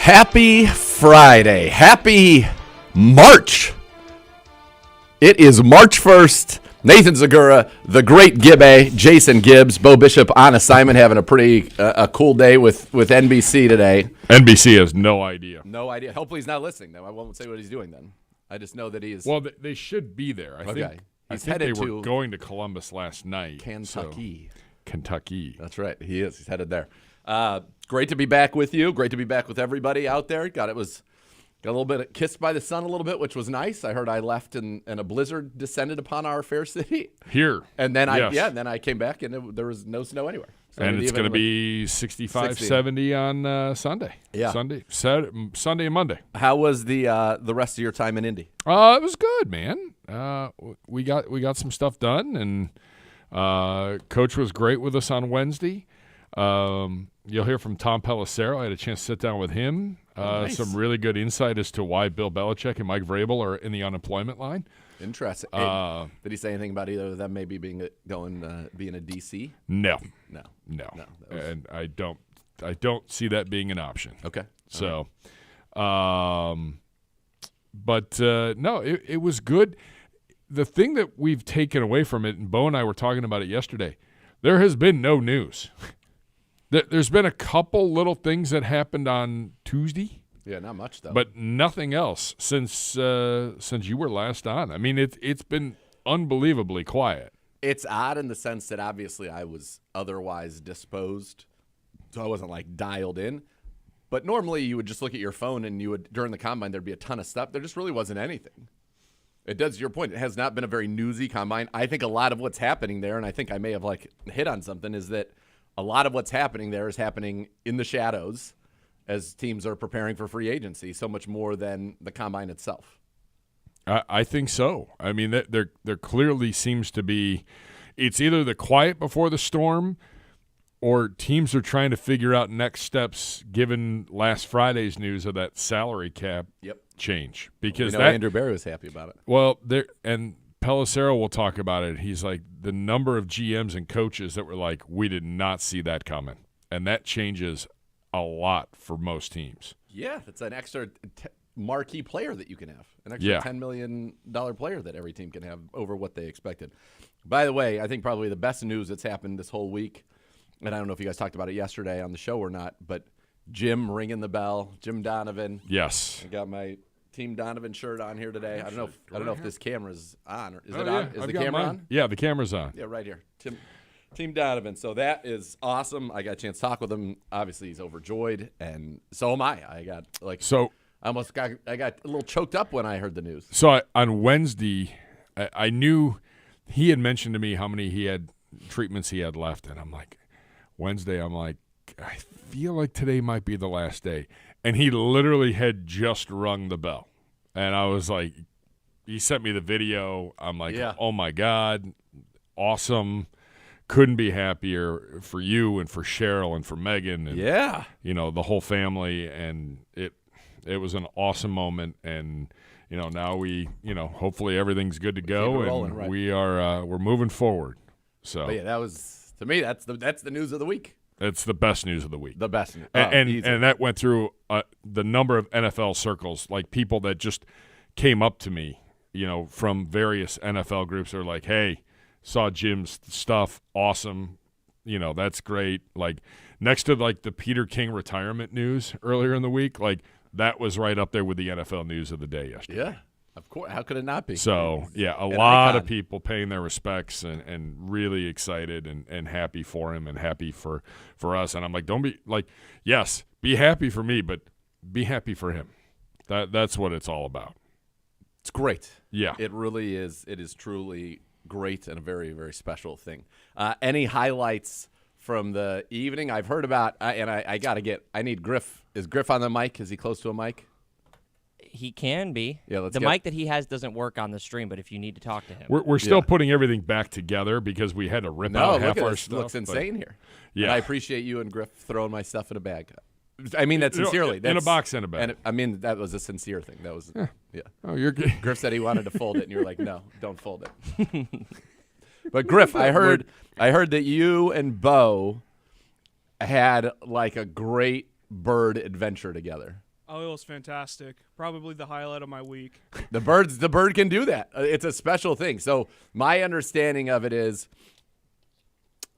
Happy Friday. Happy March. It is March 1st. Nathan Zagura, the great Gibbe, Jason Gibbs, Bo Bishop on assignment, having a pretty cool day with NBC today. NBC has no idea. No idea. Hopefully he's not listening, though. I won't say what he's doing then. I just know that he is. Well, they should be there. I think they were going to Columbus last night. Kentucky. Kentucky. That's right. He is. He's headed there. Great to be back with you. Great to be back with everybody out there. Got a little bit kissed by the sun a little bit, which was nice. I heard I left and a blizzard descended upon our fair city. Here. And then I came back and there was no snow anywhere. So and it's going to be 65, 70 on Sunday. Yeah. Sunday and Monday. How was the rest of your time in Indy? It was good, man. We got some stuff done, and Coach was great with us on Wednesday. You'll hear from Tom Pelissero. I had a chance to sit down with him. Nice. Some really good insight as to why Bill Belichick and Mike Vrabel are in the unemployment line. Interesting. Did he say anything about either of them maybe being a DC? No. And I don't see that being an option. Okay. So, no, it was good. The thing that we've taken away from it, and Bo and I were talking about it yesterday, there has been no news. There's been a couple little things that happened on Tuesday. Yeah, not much though. But nothing else since you were last on. I mean, it's been unbelievably quiet. It's odd in the sense that obviously I was otherwise disposed, so I wasn't like dialed in. But normally you would just look at your phone and you would during the combine there'd be a ton of stuff. There just really wasn't anything. It does your point. It has not been a very newsy combine. I think a lot of what's happening there, and I think I may have hit on something, is that a lot of what's happening there is happening in the shadows as teams are preparing for free agency, so much more than the combine itself. I think so. I mean, there clearly seems to be – it's either the quiet before the storm or teams are trying to figure out next steps given last Friday's news of that salary cap change. Because Andrew Berry was happy about it. Well, and Pelissero will talk about it. He's like, the number of GMs and coaches that were like, we did not see that coming. And that changes a lot for most teams. Yeah, it's an extra marquee player that you can have, an extra $10 million player that every team can have over what they expected. By the way, I think probably the best news that's happened this whole week, and I don't know if you guys talked about it yesterday on the show or not, but Jim ringing the bell, Jim Donovan. Yes. I got my Team Donovan shirt on here today. I don't know if this camera's on. Is it yeah. on? Is the camera on? Yeah, the camera's on. Yeah, right here. Team Donovan. So that is awesome. I got a chance to talk with him. Obviously, he's overjoyed, and so am I. I got a little choked up when I heard the news. So on Wednesday, I knew he had mentioned to me how many treatments he had left, and I'm like, Wednesday, I feel like today might be the last day. And he literally had just rung the bell. And I was like, he sent me the video. I'm like, Oh, my God, awesome. Couldn't be happier for you and for Cheryl and for Megan and, the whole family. And it was an awesome moment. And, now we, hopefully everything's good to go. And we're moving forward. So, but that was, to me, that's the news of the week. It's the best news of the week. The best news. And that went through the number of NFL circles, like people that just came up to me, from various NFL groups are like, hey, saw Jim's stuff, awesome, that's great. Like next to the Peter King retirement news earlier in the week, that was right up there with the NFL news of the day yesterday. Yeah. Of course. How could it not be? So, a lot of people paying their respects and really excited and happy for him and happy for us. And I'm like, don't be yes, be happy for me, but be happy for him. That's what it's all about. It's great. Yeah. It really is. It is truly great and a very, very special thing. Any highlights from the evening? I've heard about, and I need Griff. Is Griff on the mic? Is he close to a mic? He can be. Yeah, the mic that he has doesn't work on the stream, but if you need to talk to him. We're still putting everything back together because we had to rip out half our stuff. It looks insane here. Yeah. And I appreciate you and Griff throwing my stuff in a bag. I mean that sincerely. In a box in a bag. And I mean that was a sincere thing. That was yeah. Oh, you're good. Griff said he wanted to fold it, and you were like, no, don't fold it. But Griff, I heard that you and Bo had a great bird adventure together. Oh, it was fantastic. Probably the highlight of my week. The bird can do that. It's a special thing. So my understanding of it is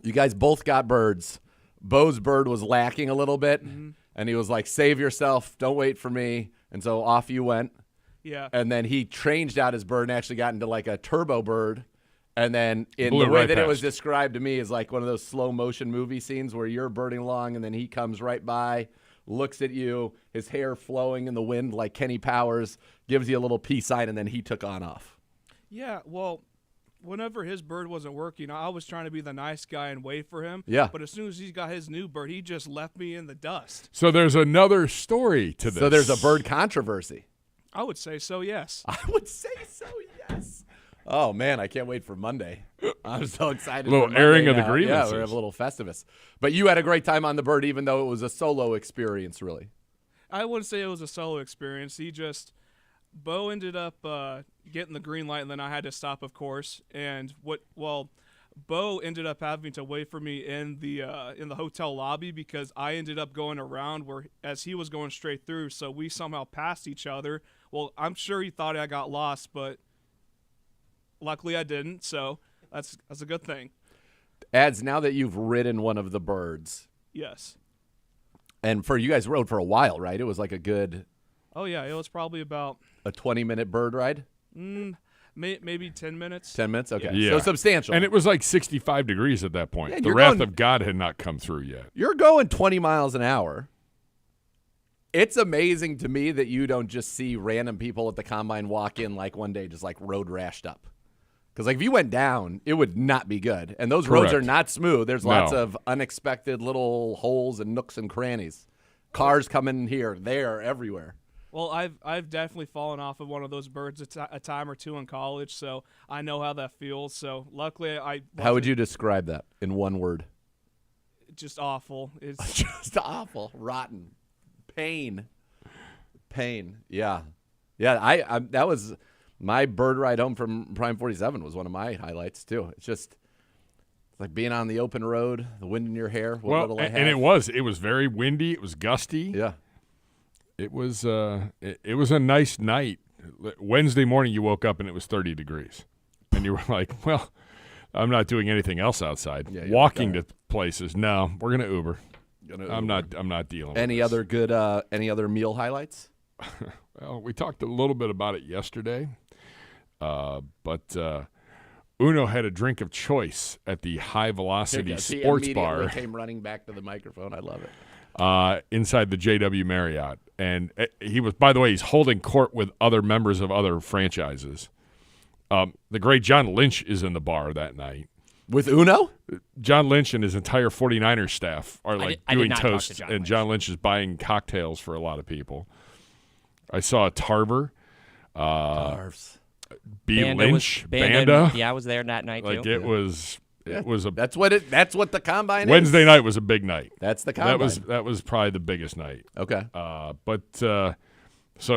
you guys both got birds. Bo's bird was lacking a little bit, and he was like, save yourself. Don't wait for me. And so off you went. Yeah. And then he changed out his bird and actually got into like a turbo bird. And then in Blew the it way right that it was past. described to me is like one of those slow motion movie scenes where you're birding along and then he comes right by, looks at you, his hair flowing in the wind like Kenny Powers, gives you a little peace sign, and then he took on off. Yeah, well, whenever his bird wasn't working, I was trying to be the nice guy and wait for him. Yeah. But as soon as he got his new bird, he just left me in the dust. So there's another story to this. So there's a bird controversy. I would say so, yes. I would say so, yes. Oh, man, I can't wait for Monday. I'm so excited. A little for Monday airing of the now. Yeah, grievances. we're having a little Festivus. But you had a great time on the bird, even though it was a solo experience, really. I wouldn't say it was a solo experience. Bo ended up getting the green light, and then I had to stop, of course. And Bo ended up having to wait for me in the hotel lobby because I ended up going around as he was going straight through. So we somehow passed each other. Well, I'm sure he thought I got lost, but luckily I didn't. So that's a good thing. Ads, now that you've ridden one of the birds, Yes. and you guys rode for a while, right? It was like a good Oh yeah, it was probably about a 20-minute bird ride. maybe 10 minutes. 10 minutes, okay. Yeah. So substantial. And it was like 65 degrees at that point. Yeah, the you're wrath going- of God had not come through yet. You're going 20 miles an hour. It's amazing to me that you don't just see random people at the combine walk in like one day just like road rashed up. Because like if you went down, it would not be good. And those roads are Correct. not smooth. There's lots No. of unexpected little holes and nooks and crannies. Cars coming here, there, everywhere. Well, I've definitely fallen off of one of those birds a time or two in college, so I know how that feels. So luckily, How would you describe that in one word? just awful. It's Just awful, rotten, pain. Yeah. I that was my bird ride home from Prime 47 was one of my highlights too. It's just like being on the open road, the wind in your hair. What little I have. and it was very windy. It was gusty. Yeah. It was it was a nice night. Wednesday morning, you woke up and it was 30 degrees, and you were like, "Well, I'm not doing anything else outside. Yeah, you're Walking like to places. No, we're gonna Uber. I'm not dealing. with Any this. other good any other meal highlights? Well, we talked a little bit about it yesterday, but Uno had a drink of choice at the High Velocity He Sports immediately Bar came running back to the microphone. I love it. inside the JW Marriott. And he was, by the way, he's holding court with other members of other franchises. The great John Lynch is in the bar that night. With Uno? John Lynch and his entire 49ers staff are like I did doing not talk to toasts, John and Lynch. John Lynch is buying cocktails for a lot of people. I saw a Tarver, Arfs. B. Lynch, Banda. Banda. Yeah, I was there that night Like too. it was a That's what the combine Wednesday is. night was a big night. That's the combine. That was probably the biggest night. Okay. So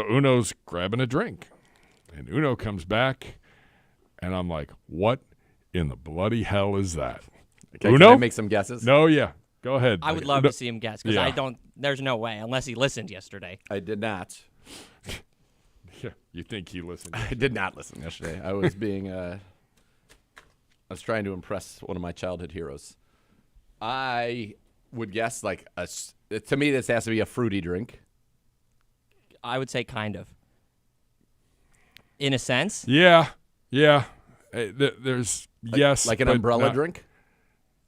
Uno's grabbing a drink, and Uno comes back, and I'm like, what in the bloody hell is that? Okay, Uno? Can I make some guesses? No, yeah. Go ahead. I would love to see him guess because Yeah. I don't. There's no way unless he listened yesterday. I did not. Yeah, you think he listened? I did not listen yesterday. I was being I was trying to impress one of my childhood heroes. I would guess like to me this has to be a fruity drink. I would say kind of. In a sense, Yeah. There's yes, Like an but umbrella not- drink?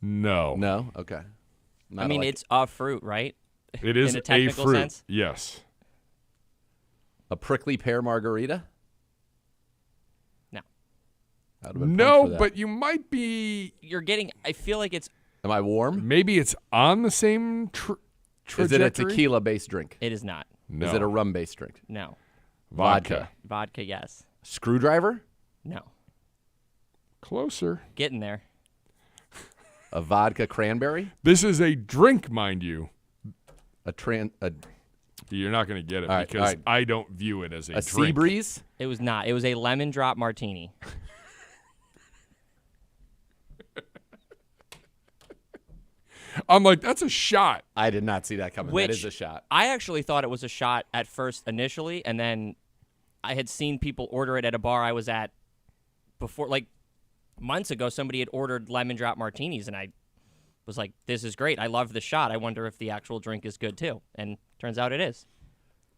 No, No? Okay. I mean it's a fruit, right? it is in a technical fruit. sense? Yes. A prickly pear margarita? No. I would've been pumped No, for that. but you might be. You're getting. I feel like it's. Am I warm? Maybe it's on the same Is it a trajectory. tequila-based drink? It is not. No. Is it a rum-based drink? No. vodka? Vodka, yes. Screwdriver? No. Closer. Getting there. A vodka cranberry? This is a drink, mind you. A You're not going to get it All right, because all right. I don't view it as a sea drink. breeze? It was not. It was a lemon drop martini. I'm like, that's a shot. I did not see that coming. Which that is a shot. I actually thought it was a shot at first initially, and then I had seen people order it at a bar I was at before, like months ago. Somebody had ordered lemon drop martinis, and I was like, this is great. I love the shot. I wonder if the actual drink is good too. And turns out it is.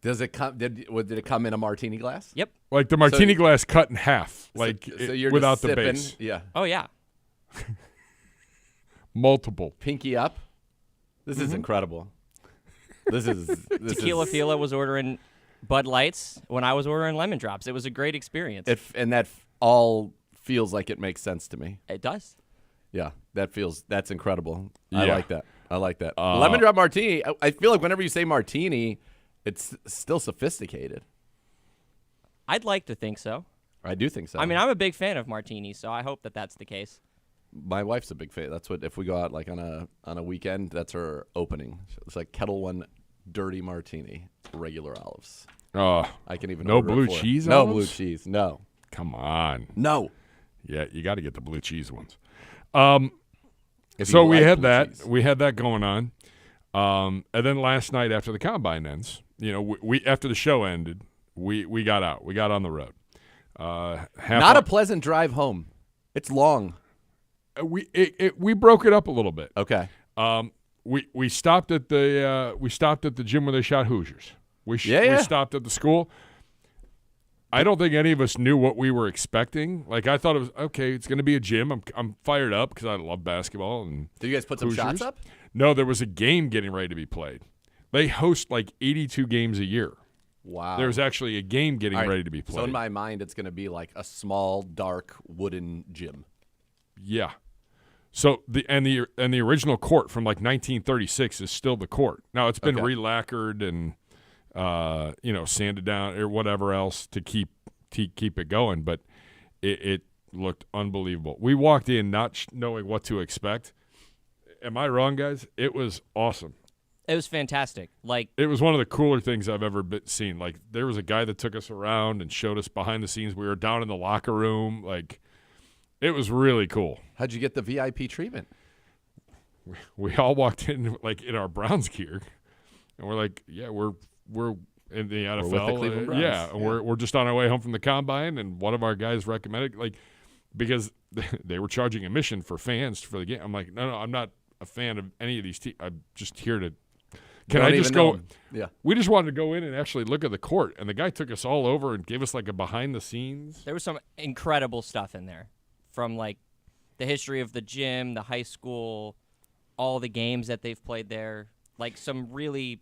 Does it come? Did it come in a martini glass? Yep. Like the martini glass cut in half, like so you're without just the sipping, base. Yeah. Oh, yeah. Multiple. Pinky up. This is incredible. This Tequila Fila was ordering Bud Lights when I was ordering lemon drops. It was a great experience. And that all feels like it makes sense to me. It does. Yeah, that's incredible. Yeah. I like that. Lemon drop martini. I feel like whenever you say martini, it's still sophisticated. I'd like to think so. I do think so. I mean, I'm a big fan of martinis, so I hope that that's the case. my wife's a big fan. That's what if we go out like on a weekend, that's her opening. It's like Kettle One dirty martini, regular olives. Oh, I can even no order blue it for her. cheese No olives? blue cheese. No. come on. No. Yeah, you got to get the blue cheese ones. If So you we like had blue that. cheese. We had that going on. And then last night after the combine ends, you know, we after the show ended, we got out. We got on the road. Not a pleasant drive home. It's long. We broke it up a little bit. Okay. We stopped at the gym where they shot Hoosiers. We stopped at the school. I don't think any of us knew what we were expecting. Like I thought it was okay. It's going to be a gym. I'm fired up because I love basketball. And Did you guys put some Hoosiers. shots up? No, there was a game getting ready to be played. They host like 82 games a year. Wow. There's actually a game getting All right. ready to be played. So in my mind, it's going to be like a small, dark, wooden gym. Yeah. So the original court from like 1936 is still the court. Now it's been Okay. re-lacquered and sanded down or whatever else to keep it going, but it looked unbelievable. We walked in not knowing what to expect. Am I wrong, guys? It was awesome. It was fantastic. Like, It was one of the cooler things I've ever seen. Like there was a guy that took us around and showed us behind the scenes. We were down in the locker room. Like it was really cool. How'd you get the VIP treatment? We all walked in like in our Browns gear, and we're like, yeah, we're in the NFL. with the Cleveland Browns. Yeah, and we're just on our way home from the combine, and one of our guys recommended because they were charging admission for fans for the game. I'm like, no, I'm not a fan of any of these teams. I'm just here to. Can Don't I just even go? know 'em. Yeah. We just wanted to go in and actually look at the court, and the guy took us all over and gave us like a behind the scenes. there was some incredible stuff in there, from like the history of the gym, the high school, all the games that they've played there. Like some really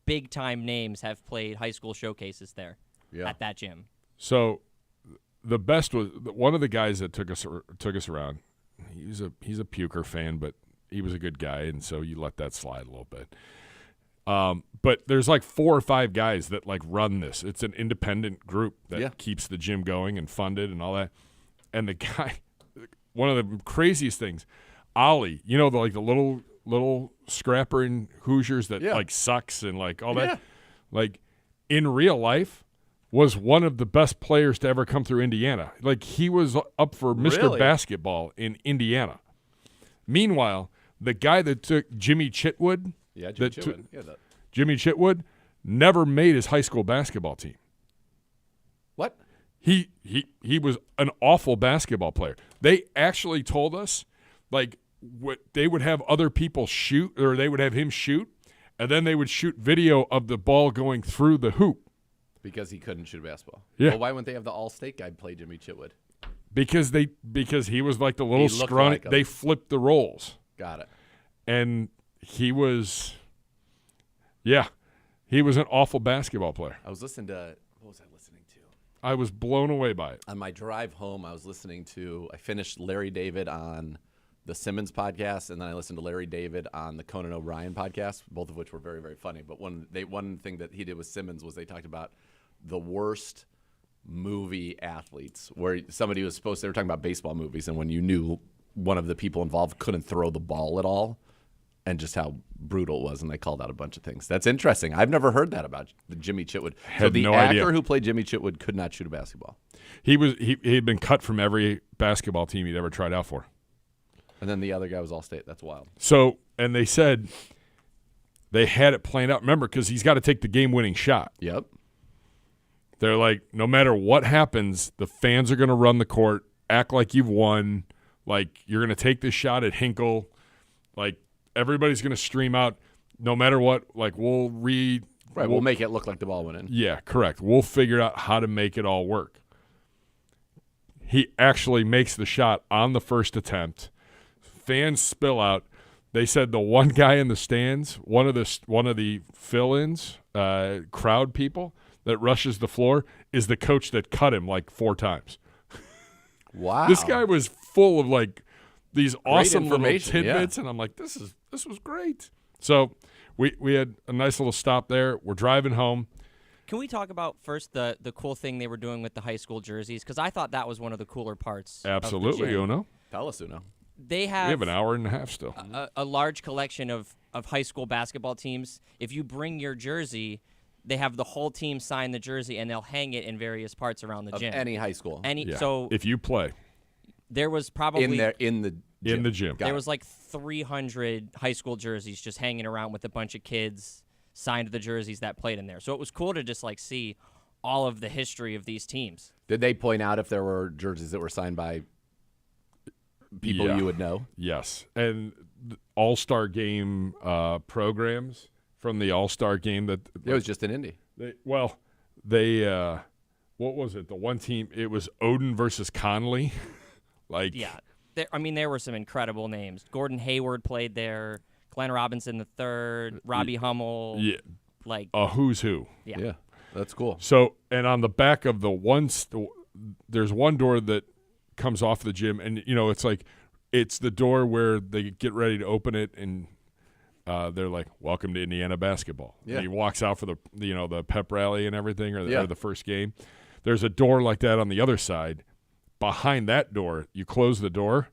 big time names have played high school showcases there at that gym. So the best was one of the guys that took us around. He's a puker fan, but he was a good guy, and so you let that slide a little bit. But there's like 4 or 5 guys that like run this. It's an independent group that keeps the gym going and funded and all that. And the guy, one of the craziest things, Ollie, you know, the little scrapper in Hoosiers that like sucks and like all that, like in real life was one of the best players to ever come through Indiana. Like he was up for Mr. Really? Basketball in Indiana. Meanwhile, the guy that took Jimmy Chitwood, Yeah, Jimmy Chitwood. Jimmy Chitwood never made his high school basketball team. What? He was an awful basketball player. They actually told us, like, what they would have other people shoot, or they would have him shoot, and then they would shoot video of the ball going through the hoop. Because he couldn't shoot a basketball. Yeah. Well, why wouldn't they have the All-State guy play Jimmy Chitwood? Because he was like the little He looked scrawny. like him. They flipped the roles, Got it. and he was an awful basketball player. I was listening to what was I listening to? I was blown away by it. On my drive home, I was listening to. I finished Larry David on the Simmons podcast, and then I listened to Larry David on the Conan O'Brien podcast, both of which were very, very funny. But one thing that he did with Simmons was they talked about the worst movie athletes, where somebody was supposed. They were talking about baseball movies, and when you knew one of the people involved couldn't throw the ball at all, and just how brutal it was, and they called out a bunch of things. That's interesting. I've never heard that about Jimmy Chitwood. So Had the no actor idea. who played Jimmy Chitwood could not shoot a basketball. He had been cut from every basketball team he'd ever tried out for. And then the other guy was All-State. That's wild. So, and they said they had it planned out. Remember, because he's got to take the game-winning shot. Yep. They're like, no matter what happens, the fans are going to run the court, act like you've won, like you're going to take this shot at Hinkle, like everybody's going to stream out. No matter what, like we'll make it look like the ball went in. Yeah, correct. We'll figure out how to make it all work. He actually makes the shot on the first attempt. Fans spill out. They said the one guy in the stands, one of the fill-ins, crowd people that rushes the floor is the coach that cut him like 4 times. Wow. This guy was full of like these awesome little information, tidbits, and I'm like, this was great. So we had a nice little stop there. We're driving home. Can we talk about first the cool thing they were doing with the high school jerseys? Because I thought that was one of the cooler parts. Absolutely, of the gym. Uno. Tell us, Uno. They We have an hour and a half still. a large collection of high school basketball teams. If you bring your jersey, they have the whole team sign the jersey, and they'll hang it in various parts around the Of gym. any high school. Yeah. So if you play there was probably in the in the gym, Got there it. was like 300 high school jerseys just hanging around with a bunch of kids signed the jerseys that played in there. So it was cool to just like see all of the history of these teams. Did they point out if there were jerseys that were signed by people Yeah. you would know? yes, and All-Star Game programs from the All-Star Game that It was just in Indy. they what was it? The one team, it was Odin versus Conley. Like, Yeah. There were some incredible names. Gordon Hayward played there. Glenn Robinson III, Robbie Hummel. yeah, Like, a who's who. yeah. That's cool. So, and on the back of the there's one door that comes off the gym, and it's like it's the door where they get ready to open it, and they're like, "Welcome to Indiana basketball." Yeah. And he walks out for the pep rally and everything, or Yeah. the first game. There's a door like that on the other side. Behind that door, you close the door.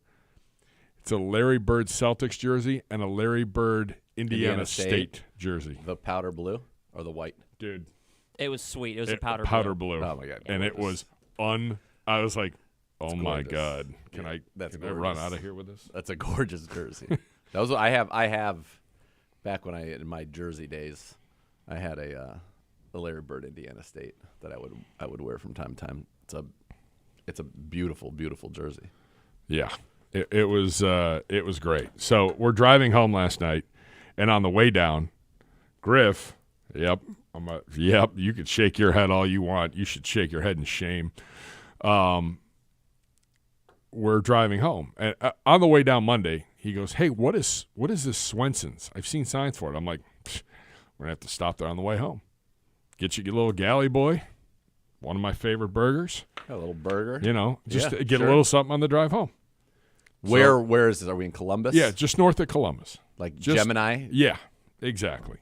It's a Larry Bird Celtics jersey and a Larry Bird Indiana State jersey. The powder blue or the white? Dude, It was sweet. It was a powder blue. Oh, my God. And it was I was like, oh my gorgeous. God. Can I run gorgeous. out of here with this? That's a gorgeous jersey. That was what I have back when in my jersey days, I had a Larry Bird Indiana State that I would wear from time to time. It's a beautiful, beautiful jersey. Yeah. It was great. So we're driving home last night, and on the way down, Griff, yep, you could shake your head all you want. You should shake your head in shame. We're driving home, and on the way down Monday, he goes, "Hey, what is this Swenson's? I've seen signs for it." I'm like, we're gonna have to stop there on the way home. Get you a little galley boy, one of my favorite burgers. A little burger. Just Yeah, to get sure. a little something on the drive home. Where is this? Are we in Columbus? Yeah, just north of Columbus. Like just- Gemini, Yeah, exactly.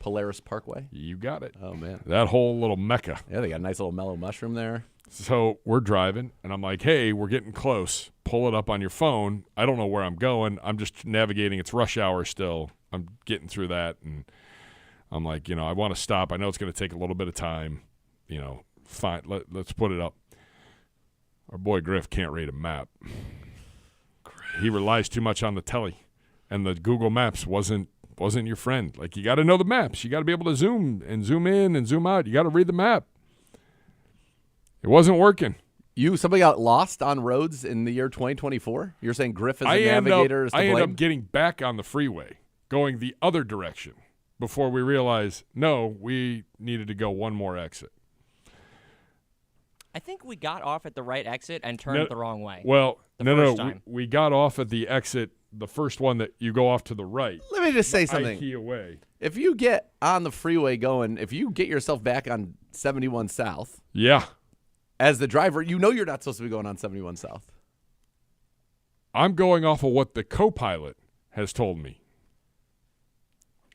Polaris Parkway. You got it. Oh man. That whole little mecca. Yeah, they got a nice little mellow mushroom there. So we're driving, and I'm like, hey, we're getting close. Pull it up on your phone. I don't know where I'm going. I'm just navigating. It's rush hour still. I'm getting through that, and I'm like, I want to stop. I know it's going to take a little bit of time. Fine. Let's put it up. Our boy Griff can't read a map. He relies too much on the telly, and the Google Maps wasn't your friend. Like, you got to know the maps. You got to be able to zoom in and zoom out. You got to read the map. It wasn't working. Somebody got lost on roads in the year 2024? You're saying Griff is a navigator is to I blame? ended up getting back on the freeway, going the other direction, before we realized, no, we needed to go one more exit. I think we got off at the right exit and turned the wrong way. Well, The no. first time. We got off at the exit, the first one that you go off to the right. Let me just say something. IKEA way. If you get on the freeway if you get yourself back on 71 South, Yeah. as the driver, you're not supposed to be going on 71 South. I'm going off of what the co-pilot has told me.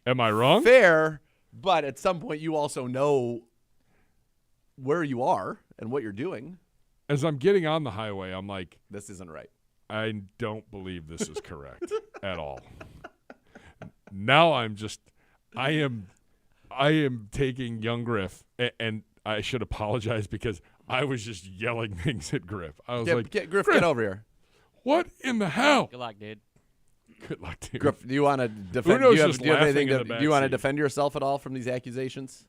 Am I wrong? Fair, but at some point you also know where you are and what you're doing. As I'm getting on the highway, I'm like, This isn't right. I don't believe this is correct at all. Now I am taking young Griff, and I should apologize because I was just yelling things at Griff. I was like, Griff, get over here. What in the hell? Good luck, dude. Good luck, dude. Griff, do you want to defend? Uno's Do you have, just do you have laughing anything? in the Do you want to backseat. defend yourself at all from these accusations?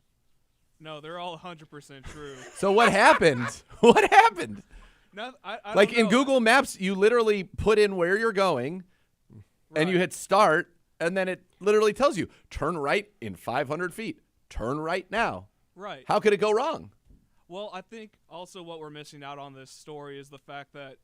No, they're all 100% true. So what happened? What happened? No, I Like don't in know. Google Maps, you literally put in where you're going, and you Right. hit start, and then it literally tells you turn right in 500 feet. Turn right now. Right. How could it go wrong? Well, I think also what we're missing out on this story is the fact that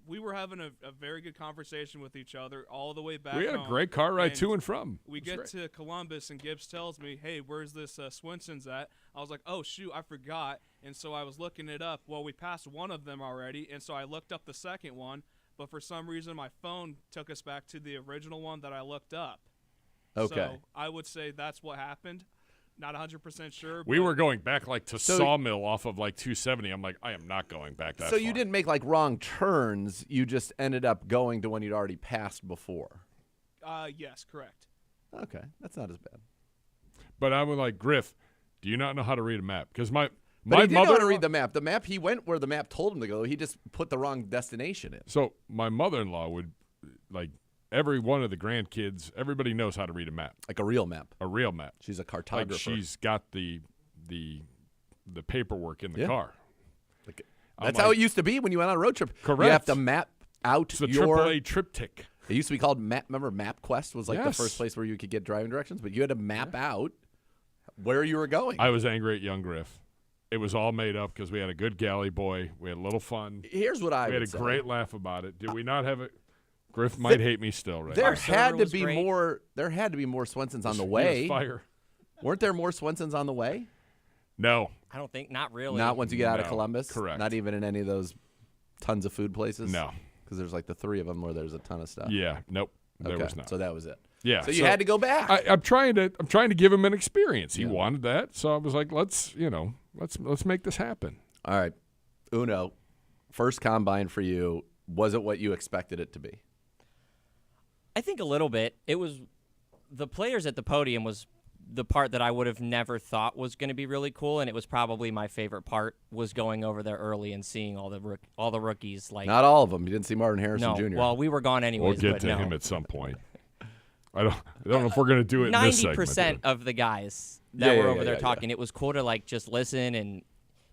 we were having a very good conversation with each other all the way back We had a home, great car ride and to and from. We It was get great. to Columbus, and Gibbs tells me, hey, where's this Swenson's at? I was like, oh, shoot, I forgot. And so I was looking it up. Well, we passed one of them already, and so I looked up the second one. But for some reason, my phone took us back to the original one that I looked up. Okay. So I would say that's what happened. Not 100% sure. We but were going back like to So- Sawmill off of like 270. I'm like, I am not going back that So far. you didn't make like wrong turns. You just ended up going to one you'd already passed before. Yes, correct. Okay, that's not as bad. But I was like, Griff, do you not know how to read a map? Because But my he did know how mother to read the map. The map, he went where the map told him to go. He just put the wrong destination in. So my mother-in-law would, like, every one of the grandkids, everybody knows how to read a map, Like a real map. a real map. She's a Like cartographer. she's got the paperwork in the Yeah. car. I'm That's like, how it used to be when you went on a road trip. You Correct. have to map out It's the your. AAA triptych. It used to be called Map. Remember, MapQuest was like the Yes. first place where you could get driving directions, but you had to map out where you were going. I was angry at young Griff. It was all made up because we had a good gally boy. We had a little fun. Here's what I We had would a say. great laugh about it. Did we not have it? Griff might hate me still, right? There now. server had to was be great. more. There had to be more Swensons on the He was way. fire. Weren't there more Swensons on the way? No, I don't think, not really. Not once you get out of No, Columbus. correct. Not even in any of those tons of food places. no. because there's like the three of them where there's a ton of stuff. Yeah, nope. There okay. was not. So that was it. Yeah. So you had to go back. I'm trying to give him an experience. He Yeah. wanted that, so I was like, let's make this happen. All right, Uno, first combine for you. Was it what you expected it to be? I think a little bit. It was the players at the podium was the part that I would have never thought was going to be really cool, and it was probably my favorite part was going over there early and seeing all the rookies. Like Not all of them. You didn't see Martin Harrison no, Jr. well, we were gone We'll anyways. get but to no. him at some point. I don't know if we're gonna do it in this segment. 90% of the guys that Yeah, were yeah, over there yeah. talking, it was cool to like just listen and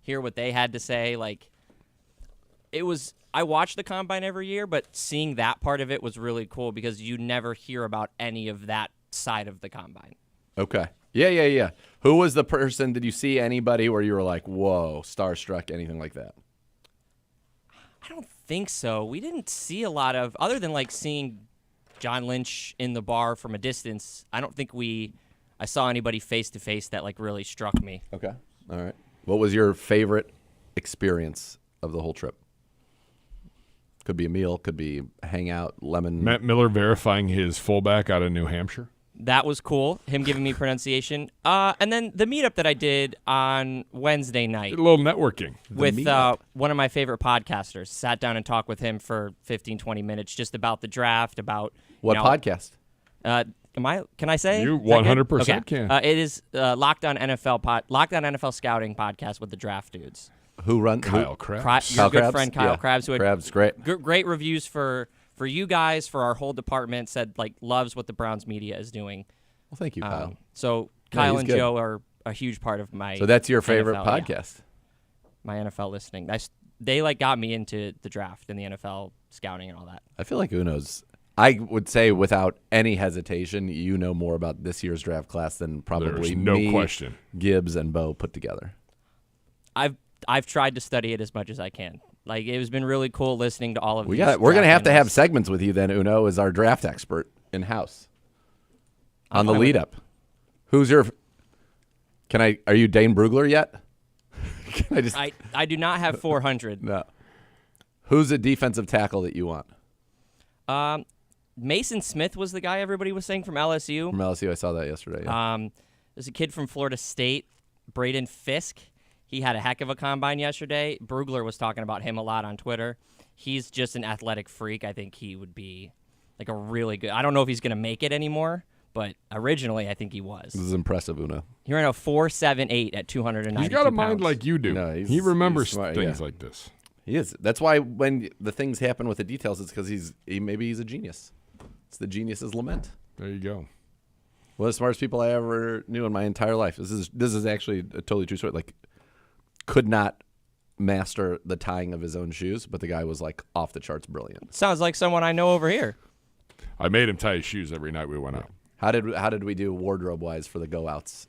hear what they had to say. Like it was. I watch the combine every year, but seeing that part of it was really cool because you never hear about any of that side of the combine. Okay. Yeah. Who was the person? Did you see anybody where you were like, whoa, starstruck, anything like that? I don't think so. We didn't see a lot of, other than like seeing John Lynch in the bar from a distance. I don't think I saw anybody face to face that like really struck me. Okay. All right. What was your favorite experience of the whole trip? Could be a meal, could be a hangout, lemon. Matt Miller verifying his fullback out of New Hampshire. That was cool. Him giving me pronunciation. And then the meetup that I did on Wednesday night Did a little networking. with meetup. one of my favorite podcasters. Sat down and talked with him for 15, 20 minutes just about the draft, about What you know, podcast? Can I say? You Is that good? 100% Okay. can. It is Locked On NFL Scouting podcast with the draft dudes. Who runs? Kyle Krabs. Your Kyle good Krabs? friend Kyle Yeah. Krabs, who had Krabs, great. great reviews for you guys, for our whole department. Said like loves what the Browns media is doing. Well, thank you, Kyle. So Yeah, Kyle he's and good. Joe are a huge part of my. So that's your favorite NFL, yeah. podcast. My NFL listening. They like got me into the draft and the NFL scouting and all that. I feel like Uno's. I would say without any hesitation, you know more about this year's draft class than probably There's no me, question. Gibbs, and Bo put together. I've tried to study it as much as I can. Like it has been really cool listening to all of. We're these gonna draft have to have analysts. segments with you then. Uno is our draft expert in house on the fine with lead up. Who's your? Are you Dane Brugler yet? Can I just I do not have 400. no. Who's a defensive tackle that you want Mason Smith was the guy everybody was saying from LSU. from LSU? I saw that yesterday. Yeah. There's a kid from Florida State, Braden Fisk. He had a heck of a combine yesterday. Brugler was talking about him a lot on Twitter. He's just an athletic freak. I think he would be like a really good. I don't know if he's going to make it anymore, but originally I think he was. This is impressive, Uno. He ran a 4.78 at 292 He's got a mind pounds. like you do. No, he remembers he's smart, things yeah. like this. He is. That's why when the things happen with the details, it's because maybe he's a genius. It's the genius's lament. There you go. One of the smartest people I ever knew in my entire life. This is actually a totally true story. Like, could not master the tying of his own shoes, but the guy was like off the charts brilliant. Sounds like someone I know over here. I made him tie his shoes every night we went out. How did we do wardrobe wise for the go outs?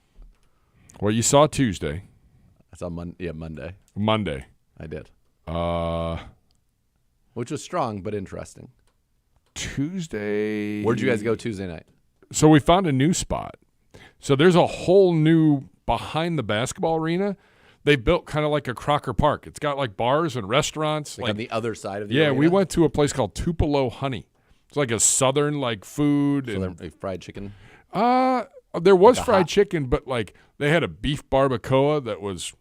Well, you saw Tuesday. I saw Monday. Monday. I did. Which was strong but interesting. Tuesday. Where'd you guys go Tuesday night? So we found a new spot. So there's a whole new behind the basketball arena. They built kind of like a Crocker Park. It's got like bars and restaurants. Like on the other side of the arena? arena? We went to a place called Tupelo Honey. It's like a southern like food. So and fried chicken? There was fried chicken, but like they had a beef barbacoa that was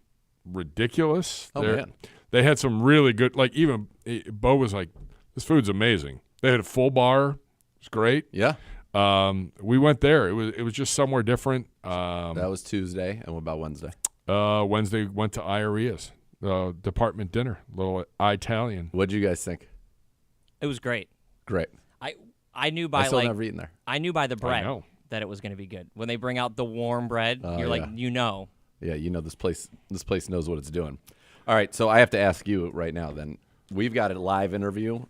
ridiculous. Oh, man. They had some really good, like even Bo was like, this food's amazing. They had a full bar. It was great. Yeah. We went there. It was just somewhere different. That was Tuesday. And what about Wednesday? Wednesday went to Iaria's department dinner, little Italian. What'd you guys think? It was great. Great. I knew by I still never eaten there. I knew by the bread know. that it was going to be good. When they bring out the warm bread, you're like, yeah. you know. Yeah, you know this place knows what it's doing. All right, so I have to ask you right now then. We've got a live interview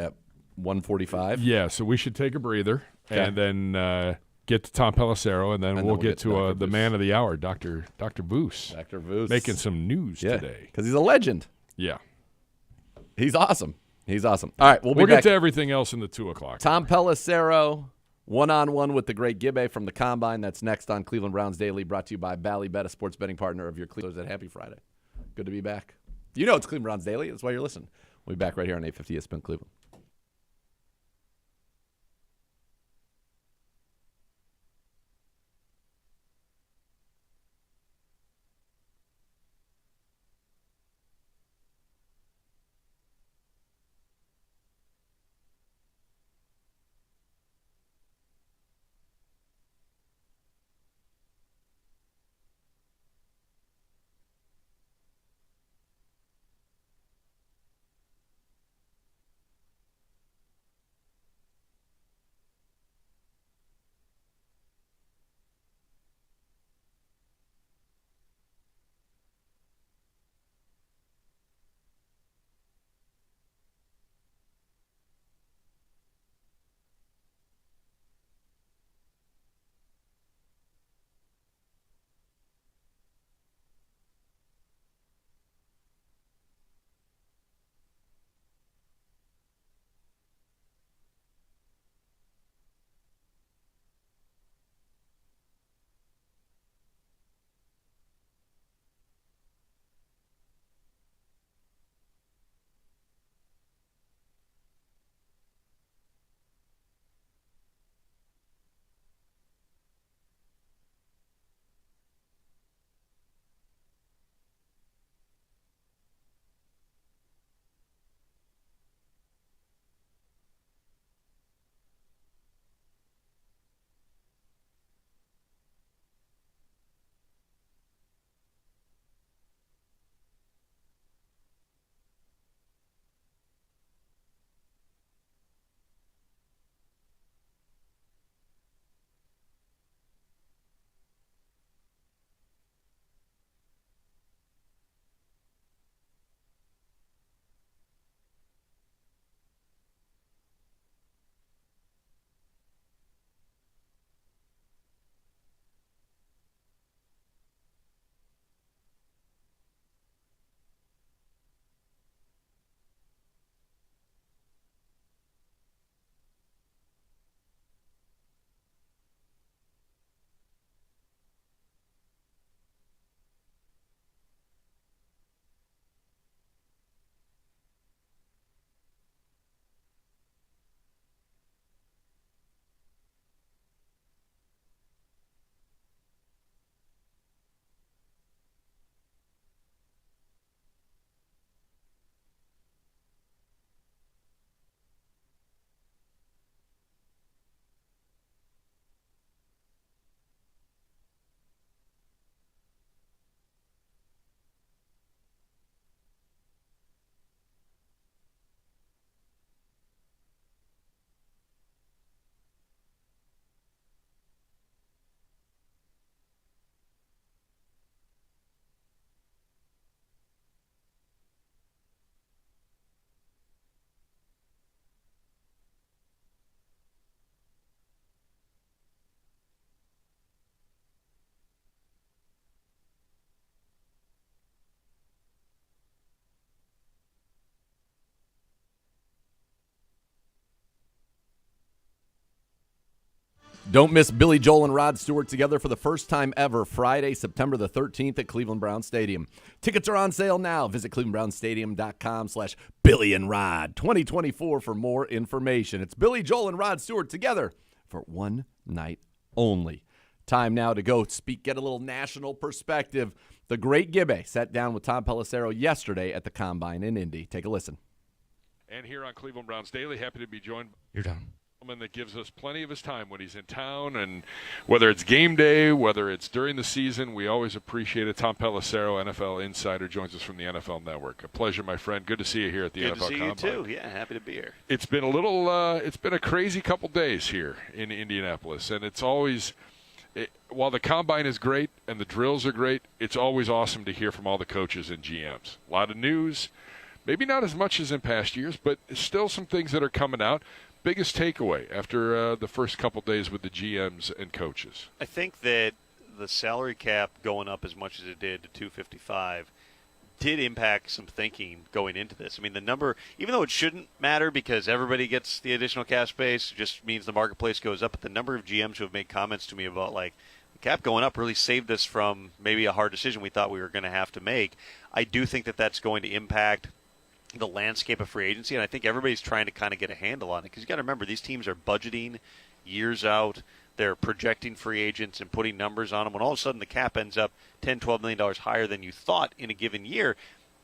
at 1:45. Yeah, so we should take a breather and then get to Tom Pelissero, and then we'll get to the man of the hour, Dr. Voos. Dr. Voos. Making some news today. Because he's a legend. Yeah. He's awesome. He's awesome. All right, we'll get back to everything else in the 2 o'clock. Tom Pelissero, one-on-one with the great Gibbe from the Combine. That's next on Cleveland Browns Daily, brought to you by Ballybet, a sports betting partner of your Cleveland. Happy Friday. Good to be back. You know it's Cleveland Browns Daily. That's why you're listening. We'll be back right here on 850 ESPN Cleveland. Don't miss Billy Joel and Rod Stewart together for the first time ever, Friday, September the 13th at Cleveland Brown Stadium. Tickets are on sale now. Visit clevelandbrownstadium.com/Billy and Rod 2024 for more information. It's Billy Joel and Rod Stewart together for one night only. Time now to go get a little national perspective. The great Gibbe sat down with Tom Pelissero yesterday at the Combine in Indy. Take a listen. And here on Cleveland Browns Daily, happy to be joined. You're done. That gives us plenty of his time when he's in town, and whether it's game day, whether it's during the season, we always appreciate it. Tom Pelissero, NFL insider, joins us from the NFL Network. A pleasure, my friend. Good to see you here at the NFL Combine. Good to see you too. Yeah, happy to be here. It's been it's been a crazy couple days here in Indianapolis, and it's always, while the Combine is great and the drills are great, it's always awesome to hear from all the coaches and GMs. A lot of news, maybe not as much as in past years, but still some things that are coming out. Biggest takeaway after the first couple days with the GMs and coaches? I think that the salary cap going up as much as it did to 255 did impact some thinking going into this. I mean, the number, even though it shouldn't matter because everybody gets the additional cap space, just means the marketplace goes up. But the number of GMs who have made comments to me about, like, the cap going up really saved us from maybe a hard decision we thought we were going to have to make. I do think that that's going to impact the landscape of free agency, and I think everybody's trying to kind of get a handle on it, because you got to remember, these teams are budgeting years out. They're projecting free agents and putting numbers on them. When all of a sudden the cap ends up $10, $12 million higher than you thought in a given year,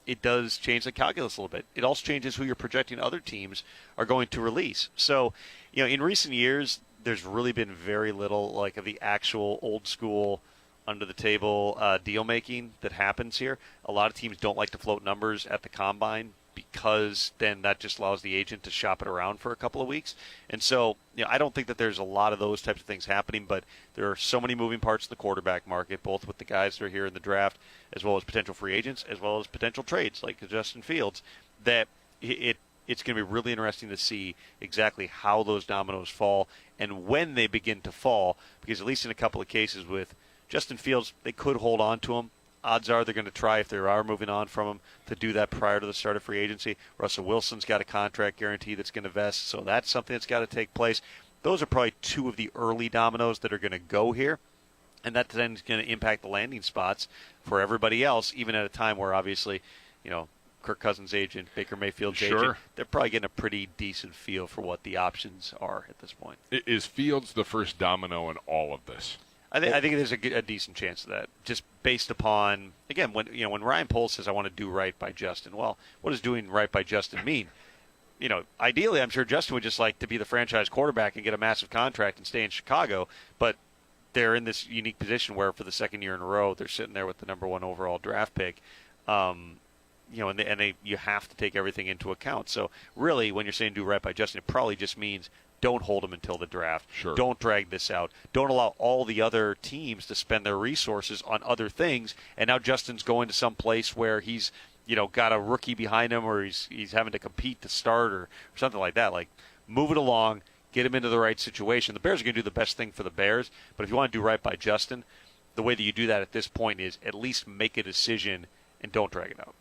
it does change the calculus a little bit. It also changes who you're projecting other teams are going to release. So, in recent years, there's really been very little like of the actual old school under the table deal making that happens here. A lot of teams don't like to float numbers at the Combine, because then that just allows the agent to shop it around for a couple of weeks. And so, I don't think that there's a lot of those types of things happening, but there are so many moving parts in the quarterback market, both with the guys that are here in the draft, as well as potential free agents, as well as potential trades like Justin Fields, that it's going to be really interesting to see exactly how those dominoes fall and when they begin to fall, because at least in a couple of cases with Justin Fields, they could hold on to him. Odds are they're going to try, if they are moving on from him, to do that prior to the start of free agency. Russell Wilson's got a contract guarantee that's going to vest, so that's something that's got to take place. Those are probably two of the early dominoes that are going to go here, and that then is going to impact the landing spots for everybody else, even at a time where obviously, Kirk Cousins' agent, Baker Mayfield's agent, they're probably getting a pretty decent feel for what the options are at this point. Is Fields the first domino in all of this? I think there's a decent chance of that, just based upon, again, when Ryan Poles says I want to do right by Justin. Well, what does doing right by Justin mean? Ideally, I'm sure Justin would just like to be the franchise quarterback and get a massive contract and stay in Chicago, but they're in this unique position where for the second year in a row they're sitting there with the number 1 overall draft pick. And you have to take everything into account. So really, when you're saying do right by Justin, it probably just means don't hold him until the draft. Sure. Don't drag this out. Don't allow all the other teams to spend their resources on other things. And now Justin's going to some place where he's, got a rookie behind him, or he's having to compete to start or something like that. Like, move it along, get him into the right situation. The Bears are going to do the best thing for the Bears, but if you want to do right by Justin, the way that you do that at this point is at least make a decision and don't drag it out.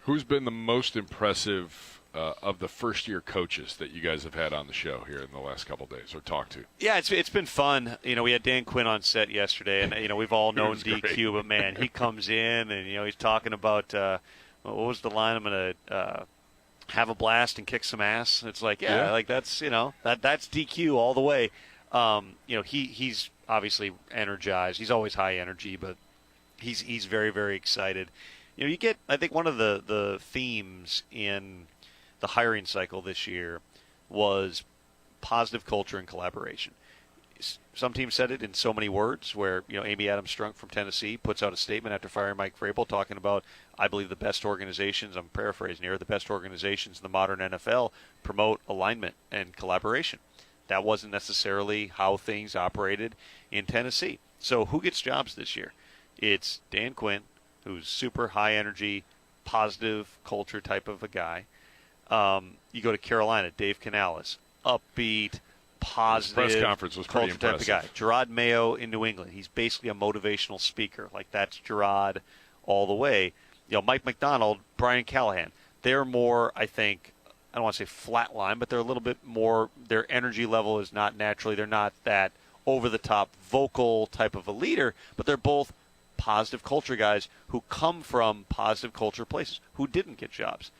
Who's been the most impressive of the first-year coaches that you guys have had on the show here in the last couple of days or talked to? Yeah, it's been fun. We had Dan Quinn on set yesterday, and we've all known DQ, great. But man, he comes in and he's talking about what was the line? I'm going to have a blast and kick some ass. It's like, like that's that's DQ all the way. He's obviously energized. He's always high energy, but he's very, very excited. You get, I think, one of the themes in the hiring cycle this year was positive culture and collaboration. Some teams said it in so many words, where Amy Adams-Strunk from Tennessee puts out a statement after firing Mike Vrabel talking about, I believe the best organizations, I'm paraphrasing here, the best organizations in the modern NFL promote alignment and collaboration. That wasn't necessarily how things operated in Tennessee. So who gets jobs this year? It's Dan Quinn, who's super high energy, positive culture type of a guy. You go to Carolina, Dave Canales, upbeat, positive, his press conference was pretty culture impressive. type of guy. Gerard Mayo in New England, he's basically a motivational speaker. Like, that's Gerard all the way. Mike McDonald, Brian Callahan, they're more, I think, I don't want to say flatline, but they're a little bit more, their energy level is not naturally, they're not that over-the-top vocal type of a leader, but they're both positive culture guys who come from positive culture places, who didn't get jobs.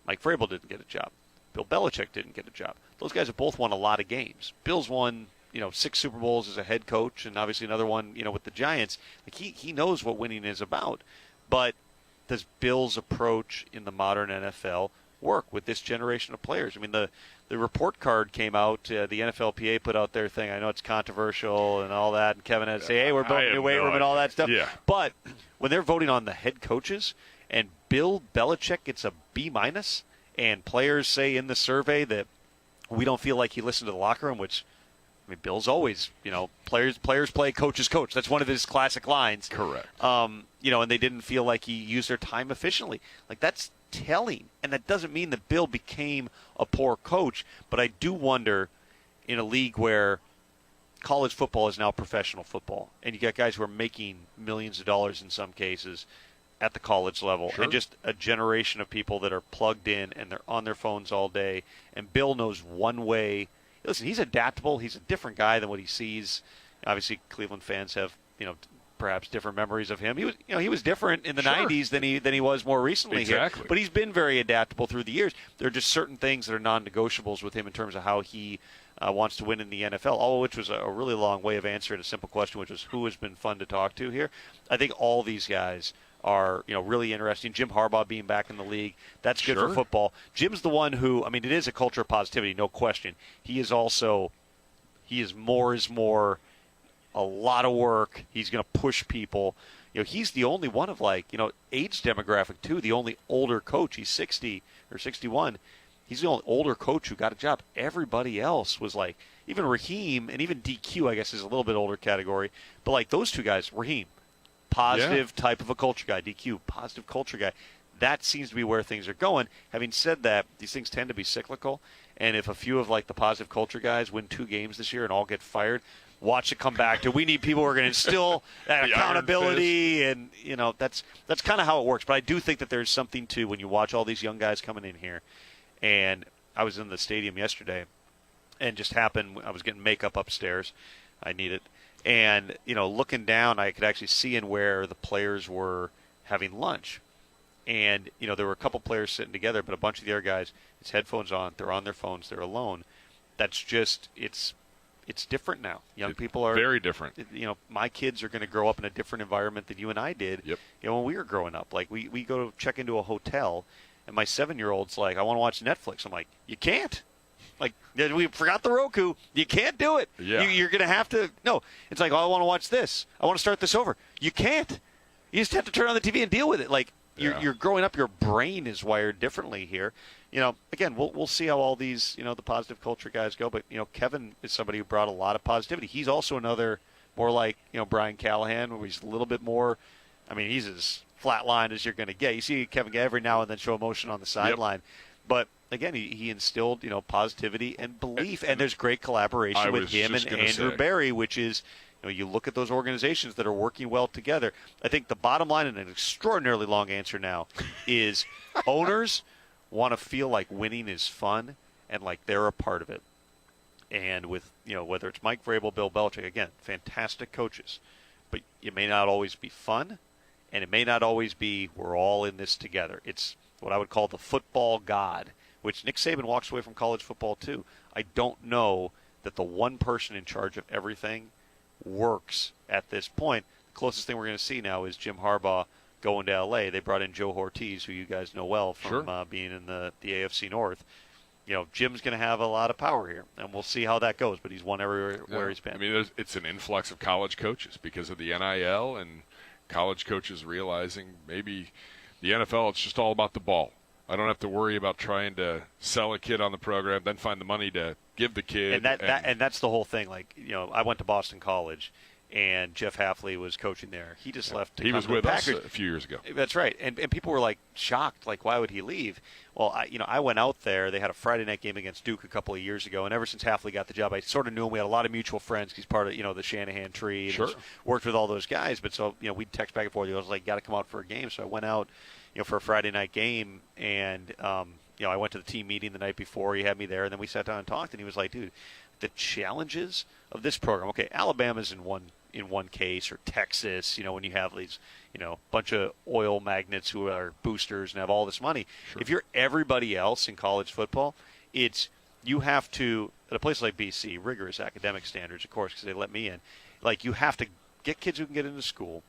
Mike Vrabel didn't get a job. Bill Belichick didn't get a job. Those guys have both won a lot of games. Bill's won, 6 Super Bowls as a head coach, and obviously another one, with the Giants. Like he knows what winning is about. But does Bill's approach in the modern NFL work with this generation of players? I mean, the report card came out. The NFLPA put out their thing. I know it's controversial and all that, and Kevin had to say, hey, we're building a new weight room and all that stuff. Yeah. But when they're voting on the head coaches and Bill Belichick gets a B-, and players say in the survey that we don't feel like he listened to the locker room, which, I mean, Bill's always, players play, coaches coach. That's one of his classic lines. Correct. And they didn't feel like he used their time efficiently. Like, that's telling. And that doesn't mean that Bill became a poor coach, but I do wonder, in a league where college football is now professional football, and you got guys who are making millions of dollars in some cases at the college level, Sure. and just a generation of people that are plugged in and they're on their phones all day, and Bill knows one way. Listen, he's adaptable. He's a different guy than what he sees. Obviously, Cleveland fans have, perhaps different memories of him. He was different in the Sure. 90s than he was more recently Exactly. here. But he's been very adaptable through the years. There are just certain things that are non-negotiables with him in terms of how he wants to win in the NFL, all of which was a really long way of answering a simple question, which was who has been fun to talk to here. I think all these guys are really interesting. Jim Harbaugh being back in the league, that's good Sure. for football. Jim's the one who, I mean, it is a culture of positivity, no question. He is more is more, a lot of work. He's going to push people. He's the only one of age demographic too, the only older coach. He's 60 or 61. He's the only older coach who got a job. Everybody else was even Raheem and even DQ, I guess, is a little bit older category. But those two guys, Raheem, positive type of a culture guy. DQ, positive culture guy. That seems to be where things are going. Having said that, these things tend to be cyclical. And if a few of the positive culture guys win 2 games this year and all get fired, watch it come back to. We need people who are going to instill that accountability, and that's kind of how it works. But I do think that there's something to when you watch all these young guys coming in here. And I was in the stadium yesterday, and just happened I was getting makeup upstairs. I need it. And, looking down, I could actually see in where the players were having lunch. And, there were a couple players sitting together, but a bunch of the other guys, it's headphones on, they're on their phones, they're alone. That's just, it's different now. Young people are very different. My kids are going to grow up in a different environment than you and I did. Yep. When we were growing up. We go to check into a hotel, and my 7-year-old's like, I want to watch Netflix. I'm like, you can't. We forgot the Roku. You can't do it. Yeah. You're going to have to. No. It's like, oh, I want to watch this. I want to start this over. You can't. You just have to turn on the TV and deal with it. You're growing up. Your brain is wired differently here. Again, we'll see how all these, the positive culture guys go. But, Kevin is somebody who brought a lot of positivity. He's also another more like, Brian Callahan, where he's a little bit more, I mean, he's as flatlined as you're going to get. You see Kevin every now and then show emotion on the sideline. But, again, he instilled, positivity and belief. And there's great collaboration with him and Andrew Berry, which is, you look at those organizations that are working well together. I think the bottom line, and an extraordinarily long answer now, is owners want to feel like winning is fun and like they're a part of it. And with, whether it's Mike Vrabel, Bill Belichick, again, fantastic coaches. But it may not always be fun, and it may not always be we're all in this together. It's what I would call the football god, which Nick Saban walks away from college football too. I don't know that the one person in charge of everything works at this point. The closest thing we're going to see now is Jim Harbaugh going to L.A. They brought in Joe Ortiz, who you guys know well from being in the AFC North. Jim's going to have a lot of power here, and we'll see how that goes, but he's won everywhere where he's been. I mean, it's an influx of college coaches because of the NIL and college coaches realizing maybe the NFL, it's just all about the ball. I don't have to worry about trying to sell a kid on the program, then find the money to give the kid. And that's the whole thing. I went to Boston College, and Jeff Hafley was coaching there. He just left to He come was to with the us Packers. a few years ago. That's right. And people were shocked, why would he leave? Well, I went out there. They had a Friday night game against Duke a couple of years ago, and ever since Hafley got the job, I sort of knew him. We had a lot of mutual friends. He's part of the Shanahan tree. And Sure. worked with all those guys. But so we'd text back and forth. I was like, got to come out for a game. So I went out, for a Friday night game, and I went to the team meeting the night before. He had me there, and then we sat down and talked. And he was like, dude, the challenges of this program. Okay, Alabama's in one case, or Texas, when you have these, bunch of oil magnates who are boosters and have all this money. Sure. If you're everybody else in college football, you have to, at a place like BC, rigorous academic standards, of course, because they let me in. Like, you have to get kids who can get into school.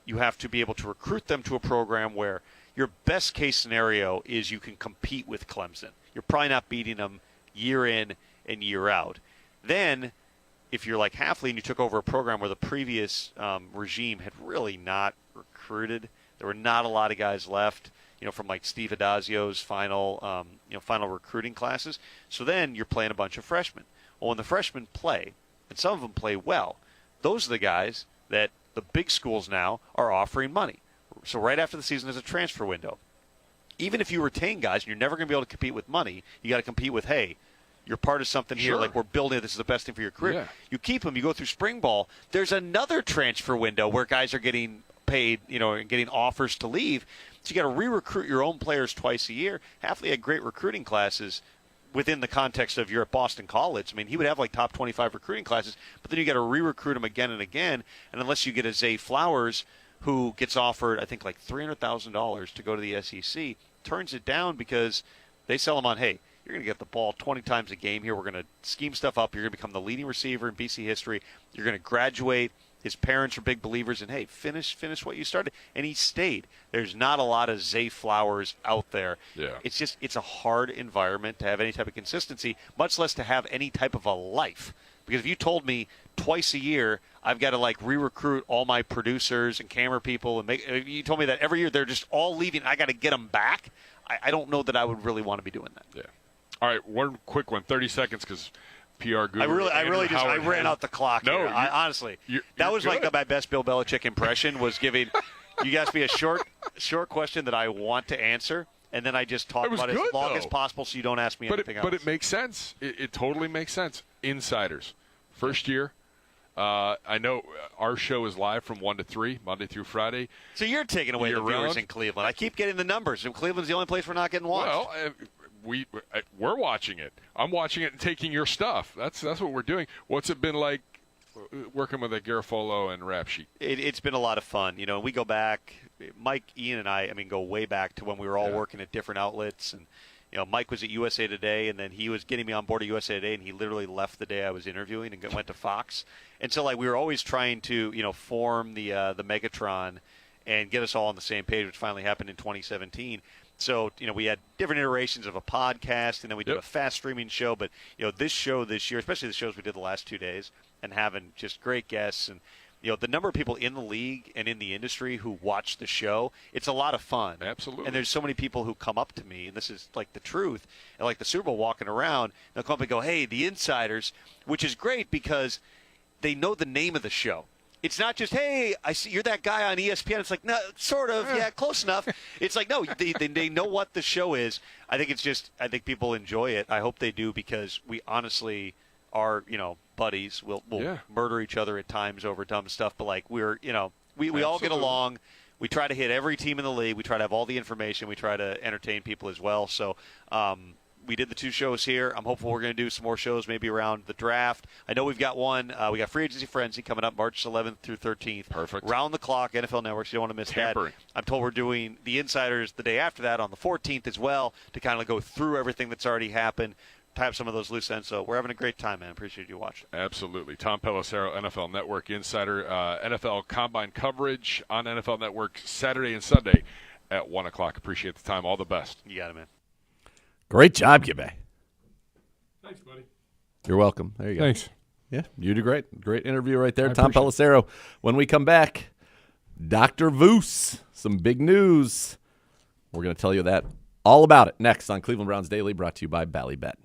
You have to be able to recruit them to a program where your best case scenario is you can compete with Clemson. You're probably not beating them year in and year out. Then, if you're like Hafley and you took over a program where the previous regime had really not recruited, there were not a lot of guys left, from like Steve Adazio's final recruiting classes. So then you're playing a bunch of freshmen. Well, when the freshmen play, and some of them play well, those are the guys that the big schools now are offering money. So right after the season is a transfer window. Even if you retain guys and you're never going to be able to compete with money, you got to compete with, hey, you're part of something here, Sure. like we're building it, this is the best thing for your career. Yeah. You keep them, you go through spring ball, there's another transfer window where guys are getting paid, and getting offers to leave. So you got to re-recruit your own players twice a year. Hafley had great recruiting classes within the context of you're at Boston College. I mean, he would have like top 25 recruiting classes, but then you got to re-recruit them again and again. And unless you get a Zay Flowers who gets offered, I think, like $300,000 to go to the SEC, turns it down because they sell him on, hey, you're going to get the ball 20 times a game here. We're going to scheme stuff up. You're going to become the leading receiver in BC history. You're going to graduate. His parents are big believers in, hey, finish what you started. And he stayed. There's not a lot of Zay Flowers out there. Yeah. It's a hard environment to have any type of consistency, much less to have any type of a life. Because if you told me twice a year I've got to like re-recruit all my producers and camera people, and you told me that every year they're just all leaving, I got to get them back, I don't know that I would really want to be doing that. Yeah. All right, one quick one, 30 seconds, because PR guru. I ran out the clock. No, here. Honestly, that was good. like my best Bill Belichick impression was giving. You asked me a short question that I want to answer, and then I just talk about it as long as possible, so you don't ask me anything else. But it makes sense. It totally makes sense. Insiders, first year. I know our show is live from 1 to 3, Monday through Friday. So you're taking away the viewers in Cleveland. I keep getting the numbers, and Cleveland's the only place we're not getting watched. Well, we're watching it. I'm watching it and taking your stuff. That's what we're doing. What's it been like working with a Garofalo and Rap Sheet? It's been a lot of fun. We go back. Mike, Ian, and I go way back to when we were all working at different outlets. And Mike was at USA Today, and then he was getting me on board at USA Today, and he literally left the day I was interviewing and went to Fox. And so, we were always trying to, form the Megatron and get us all on the same page, which finally happened in 2017. So, we had different iterations of a podcast, and then we did a fast streaming show. But, this show this year, especially the shows we did the last 2 days, and having just great guests and, the number of people in the league and in the industry who watch the show, it's a lot of fun. Absolutely. And there's so many people who come up to me, and this is like the truth, and like the Super Bowl walking around, they'll come up and go, hey, the insiders, which is great because they know the name of the show. It's not just, hey, I see you're that guy on ESPN. It's like, no, sort of, yeah, close enough. It's like, no, they know what the show is. I think people enjoy it. I hope they do because we honestly are, buddies. We'll murder each other at times over dumb stuff, but we're, we all get along. We try to hit every team in the league. We try to have all the information. We try to entertain people as well. So, we did the 2 shows here. I'm hopeful we're going to do some more shows maybe around the draft. I know we've got one. We got Free Agency Frenzy coming up March 11th through 13th. Perfect. Round the clock, NFL Network. So you don't want to miss Tampering. that. I'm told we're doing the Insiders the day after that on the 14th as well to kind of go through everything that's already happened, tie up some of those loose ends. So we're having a great time, man. Appreciate you watching. Absolutely. Tom Pelissero, NFL Network Insider. NFL Combine coverage on NFL Network Saturday and Sunday at 1 o'clock. Appreciate the time. All the best. You got it, man. Great job, Gibe. Thanks, buddy. You're welcome. There you go. Thanks. Yeah, you did great. Great interview right there. I Tom Pelissero. When we come back, Dr. Voos, some big news. We're going to tell you that all about it next on Cleveland Browns Daily, brought to you by Ballybet.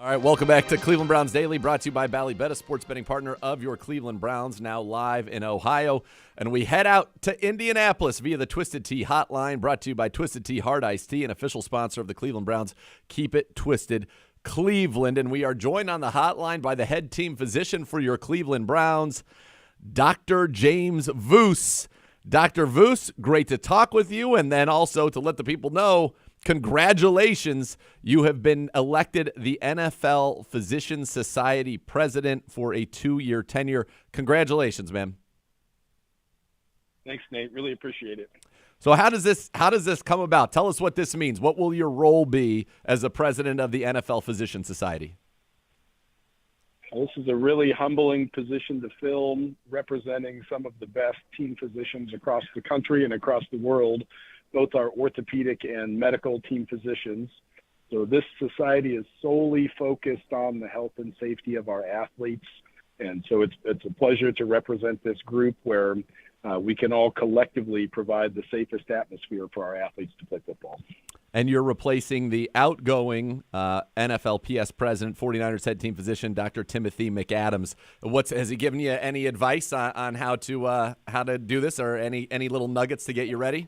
All right, welcome back to Cleveland Browns Daily, brought to you by Ballybet, a sports betting partner of your Cleveland Browns, now live in Ohio. And we head out to Indianapolis via the Twisted Tea hotline, brought to you by Twisted Tea Hard Iced Tea, an official sponsor of the Cleveland Browns. Keep it twisted, Cleveland. And we are joined on the hotline by the head team physician for your Cleveland Browns, Dr. James Voos. Dr. Voos, great to talk with you, and then also to let the people know, congratulations, you have been elected the NFL Physician Society president for a 2-year tenure. Congratulations, man. Thanks, Nate. Really appreciate it. So how does this come about? Tell us what this means. What will your role be as the president of the NFL Physician Society? This is a really humbling position to fill, representing some of the best team physicians across the country and across the world, both our orthopedic and medical team physicians. So this society is solely focused on the health and safety of our athletes. And so it's a pleasure to represent this group where we can all collectively provide the safest atmosphere for our athletes to play football. And you're replacing the outgoing NFLPS president, 49ers head team physician, Dr. Timothy McAdams. Has he given you any advice on how to do this, or any little nuggets to get you ready?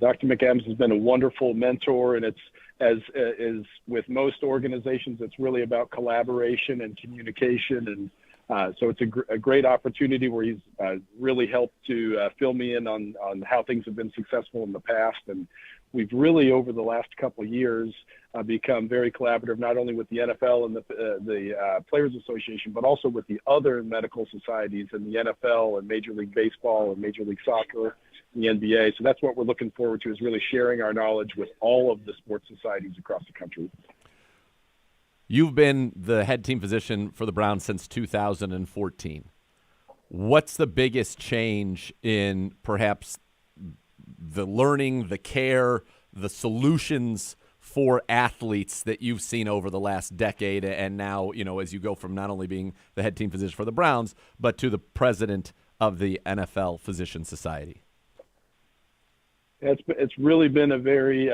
Dr. McAdams has been a wonderful mentor, and it's as is with most organizations, it's really about collaboration and communication. And so it's a great opportunity where he's really helped to fill me in on how things have been successful in the past. And we've really, over the last couple of years, become very collaborative, not only with the NFL and the Players Association, but also with the other medical societies in the NFL and Major League Baseball and Major League Soccer and the NBA. So that's what we're looking forward to, is really sharing our knowledge with all of the sports societies across the country. You've been the head team physician for the Browns since 2014. What's the biggest change in perhaps the learning, the care, the solutions for athletes that you've seen over the last decade, and now, as you go from not only being the head team physician for the Browns, but to the president of the NFL Physician Society? It's really been a very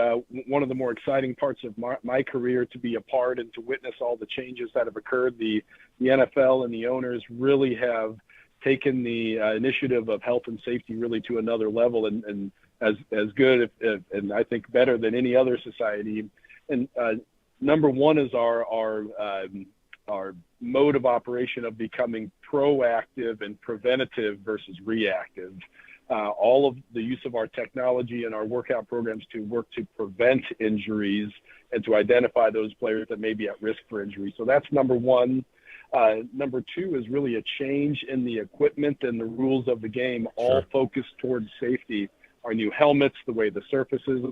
one of the more exciting parts of my career to be a part and to witness all the changes that have occurred. The NFL and the owners really have taken the initiative of health and safety really to another level, and as good and I think better than any other society. And number one is our mode of operation of becoming proactive and preventative versus reactive. All of the use of our technology and our workout programs to work to prevent injuries and to identify those players that may be at risk for injury. So that's number one. Number two is really a change in the equipment and the rules of the game, all focused towards safety. Our new helmets, the way the surfaces,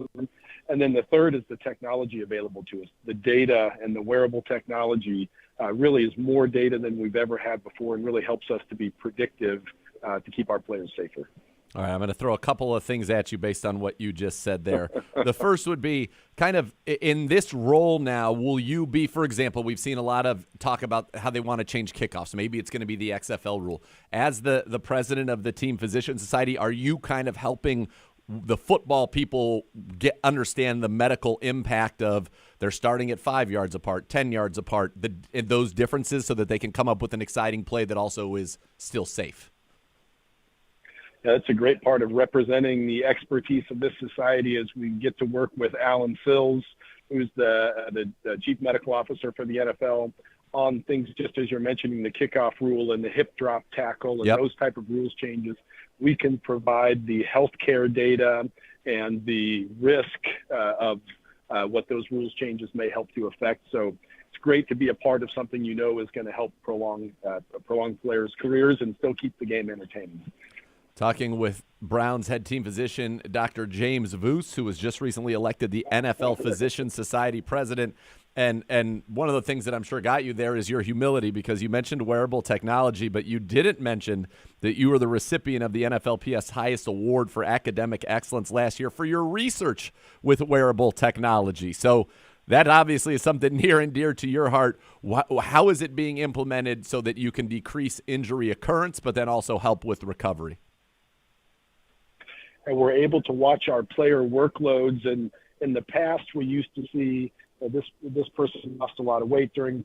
and then the third is the technology available to us. The data and the wearable technology really is more data than we've ever had before, and really helps us to be predictive to keep our players safer. All right, I'm going to throw a couple of things at you based on what you just said there. The first would be kind of in this role now, will you be, for example, we've seen a lot of talk about how they want to change kickoffs. Maybe it's going to be the XFL rule. As the president of the Team Physician Society, are you kind of helping the football people understand the medical impact of they're starting at 5 yards apart, 10 yards apart, those differences, so that they can come up with an exciting play that also is still safe? Yeah, that's a great part of representing the expertise of this society, as we get to work with Alan Sills, who's the chief medical officer for the NFL, on things just as you're mentioning, the kickoff rule and the hip drop tackle and those type of rules changes. We can provide the healthcare data and the risk of what those rules changes may help to affect. So it's great to be a part of something is going to help prolong players' careers and still keep the game entertaining. Talking with Browns head team physician Dr. James Voos, who was just recently elected the NFL Physician Society president. And one of the things that I'm sure got you there is your humility, because you mentioned wearable technology, but you didn't mention that you were the recipient of the NFLPS highest award for academic excellence last year for your research with wearable technology. So that obviously is something near and dear to your heart. How is it being implemented so that you can decrease injury occurrence, but then also help with recovery? And we're able to watch our player workloads. And in the past, we used to see this person lost a lot of weight during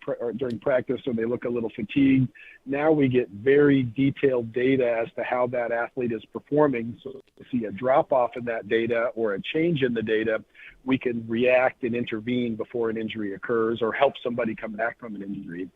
practice, so they look a little fatigued. Now we get very detailed data as to how that athlete is performing. So to see a drop off in that data or a change in the data, we can react and intervene before an injury occurs or help somebody come back from an injury.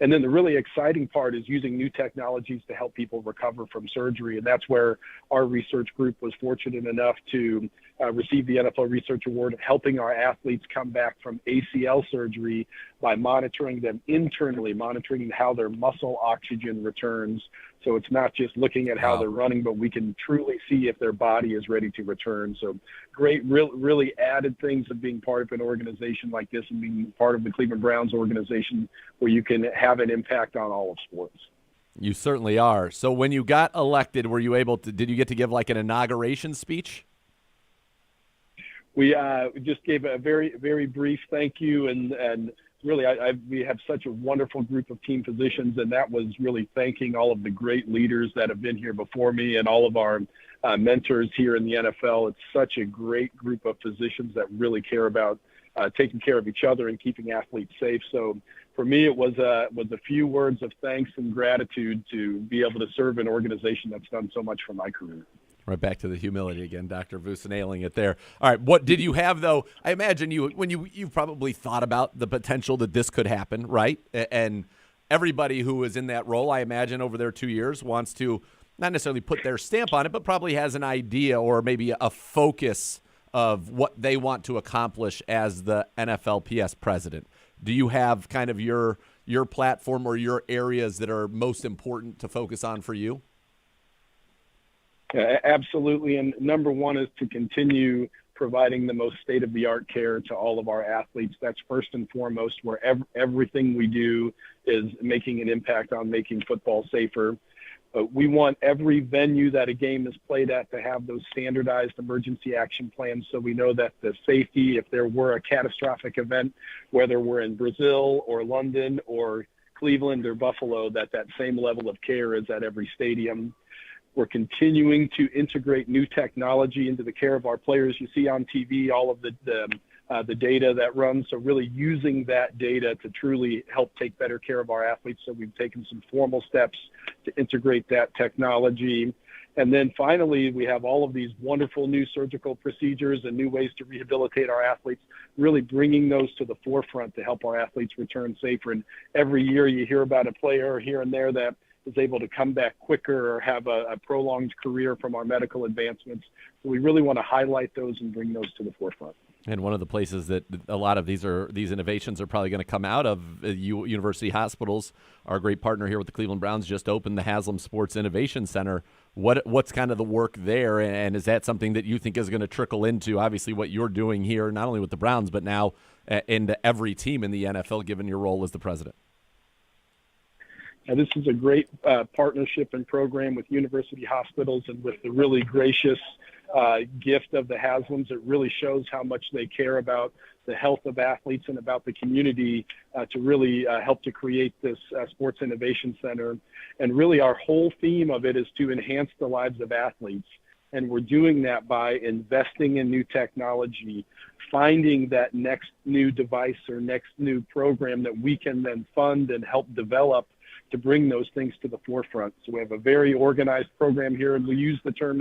And then the really exciting part is using new technologies to help people recover from surgery. And that's where our research group was fortunate enough to receive the NFL Research Award, helping our athletes come back from ACL surgery by monitoring them internally, monitoring how their muscle oxygen returns. So it's not just looking at how they're running, but we can truly see if their body is ready to return. So great, really added things of being part of an organization like this and being part of the Cleveland Browns organization where you can have an impact on all of sports. You certainly are. So when you got elected, were you able to, did you get to give like an inauguration speech? We just gave a very, very brief thank you, and really we have such a wonderful group of team physicians, and that was really thanking all of the great leaders that have been here before me and all of our mentors here in the NFL. It's such a great group of physicians that really care about taking care of each other and keeping athletes safe. So for me, it was a few words of thanks and gratitude to be able to serve an organization that's done so much for my career. Right back to the humility again, Dr. Voos, nailing it there. All right, what did you have though? I imagine you've probably thought about the potential that this could happen, right? And everybody who is in that role, I imagine over their 2 years, wants to not necessarily put their stamp on it, but probably has an idea or maybe a focus of what they want to accomplish as the NFLPS president. Do you have kind of your platform or your areas that are most important to focus on for you? Absolutely. And number one is to continue providing the most state-of-the-art care to all of our athletes. That's first and foremost, where everything we do is making an impact on making football safer. We want every venue that a game is played at to have those standardized emergency action plans, so we know that the safety, if there were a catastrophic event, whether we're in Brazil or London or Cleveland or Buffalo, that same level of care is at every stadium. We're continuing to integrate new technology into the care of our players. You see on TV all of the data that runs, so really using that data to truly help take better care of our athletes. So we've taken some formal steps to integrate that technology. And then finally, we have all of these wonderful new surgical procedures and new ways to rehabilitate our athletes, really bringing those to the forefront to help our athletes return safer. And every year you hear about a player here and there that is able to come back quicker or have a prolonged career from our medical advancements. So we really want to highlight those and bring those to the forefront. And one of the places that a lot of these innovations are probably going to come out of, University Hospitals, our great partner here with the Cleveland Browns, just opened the Haslam Sports Innovation Center. What's kind of the work there, and is that something that you think is going to trickle into, obviously, what you're doing here, not only with the Browns, but now into every team in the NFL, given your role as the president? This is a great partnership and program with University Hospitals, and with the really gracious gift of the Haslams. It really shows how much they care about the health of athletes and about the community to really help to create this Sports Innovation Center. And really our whole theme of it is to enhance the lives of athletes. And we're doing that by investing in new technology, finding that next new device or next new program that we can then fund and help develop to bring those things to the forefront. So we have a very organized program here, and we use the term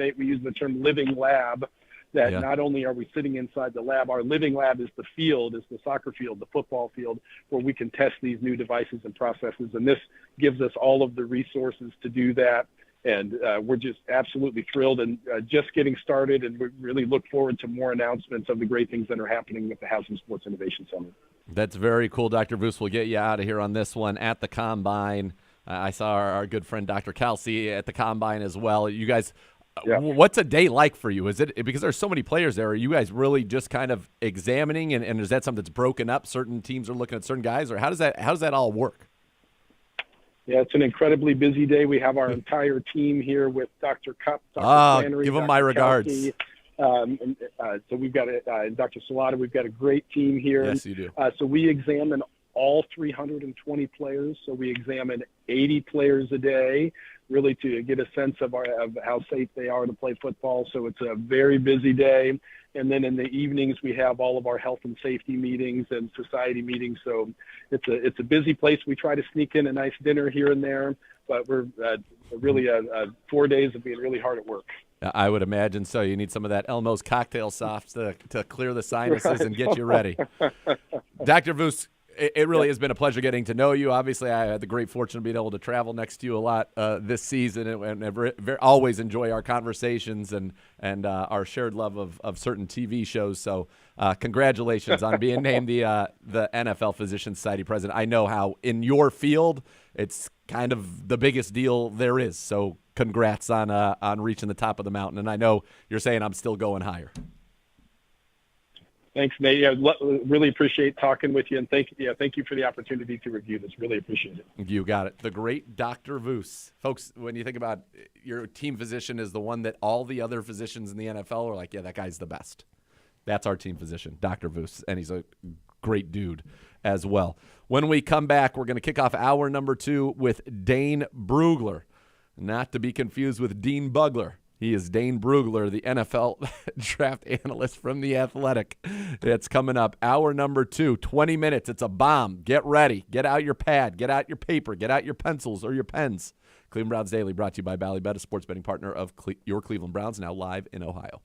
living lab, that not only are we sitting inside the lab, our living lab is the field, is the soccer field, the football field, where we can test these new devices and processes. And this gives us all of the resources to do that. And we're just absolutely thrilled and just getting started, and we really look forward to more announcements of the great things that are happening with the Haslam Sports Innovation Center. That's very cool, Dr. Voos. We'll get you out of here on this one at the Combine. I saw our good friend Dr. Kelsey at the Combine as well. You guys, what's a day like for you? Is it because there's so many players there? Are you guys really just kind of examining, and is that something that's broken up? Certain teams are looking at certain guys, or how does that all work? Yeah, it's an incredibly busy day. We have our entire team here with Dr. Cup, Dr. Flannery, give them Dr. my regards. Kelsey. So we've got Dr. Salata. We've got a great team here. Yes, you do. So we examine all 320 players. So we examine 80 players a day, really to get a sense of how safe they are to play football. So it's a very busy day. And then in the evenings, we have all of our health and safety meetings and society meetings. So it's a busy place. We try to sneak in a nice dinner here and there, but we're really 4 days of being really hard at work. I would imagine so. You need some of that Elmo's cocktail sauce to clear the sinuses and get you ready. Dr. Voos, it really has been a pleasure getting to know you. Obviously, I had the great fortune of being able to travel next to you a lot this season, and always enjoy our conversations and our shared love of certain TV shows. So congratulations on being named the NFL Physician Society president. I know how in your field it's kind of the biggest deal there is. So congrats on reaching the top of the mountain. And I know you're saying I'm still going higher. Thanks, Nate. Yeah, really appreciate talking with you, and thank you for the opportunity to review this. Really appreciate it. You got it. The great Dr. Voos. Folks, when you think about your team physician is the one that all the other physicians in the NFL are like, yeah, that guy's the best. That's our team physician, Dr. Voos, and he's a great dude as well. When we come back, we're going to kick off hour number 2 with Dane Brugler, not to be confused with Dane Brugler. He is Dane Brugler, the NFL draft analyst from The Athletic. It's coming up. Hour number 2, 20 minutes. It's a bomb. Get ready. Get out your pad. Get out your paper. Get out your pencils or your pens. Cleveland Browns Daily brought to you by Ballybet, a sports betting partner of your Cleveland Browns, now live in Ohio.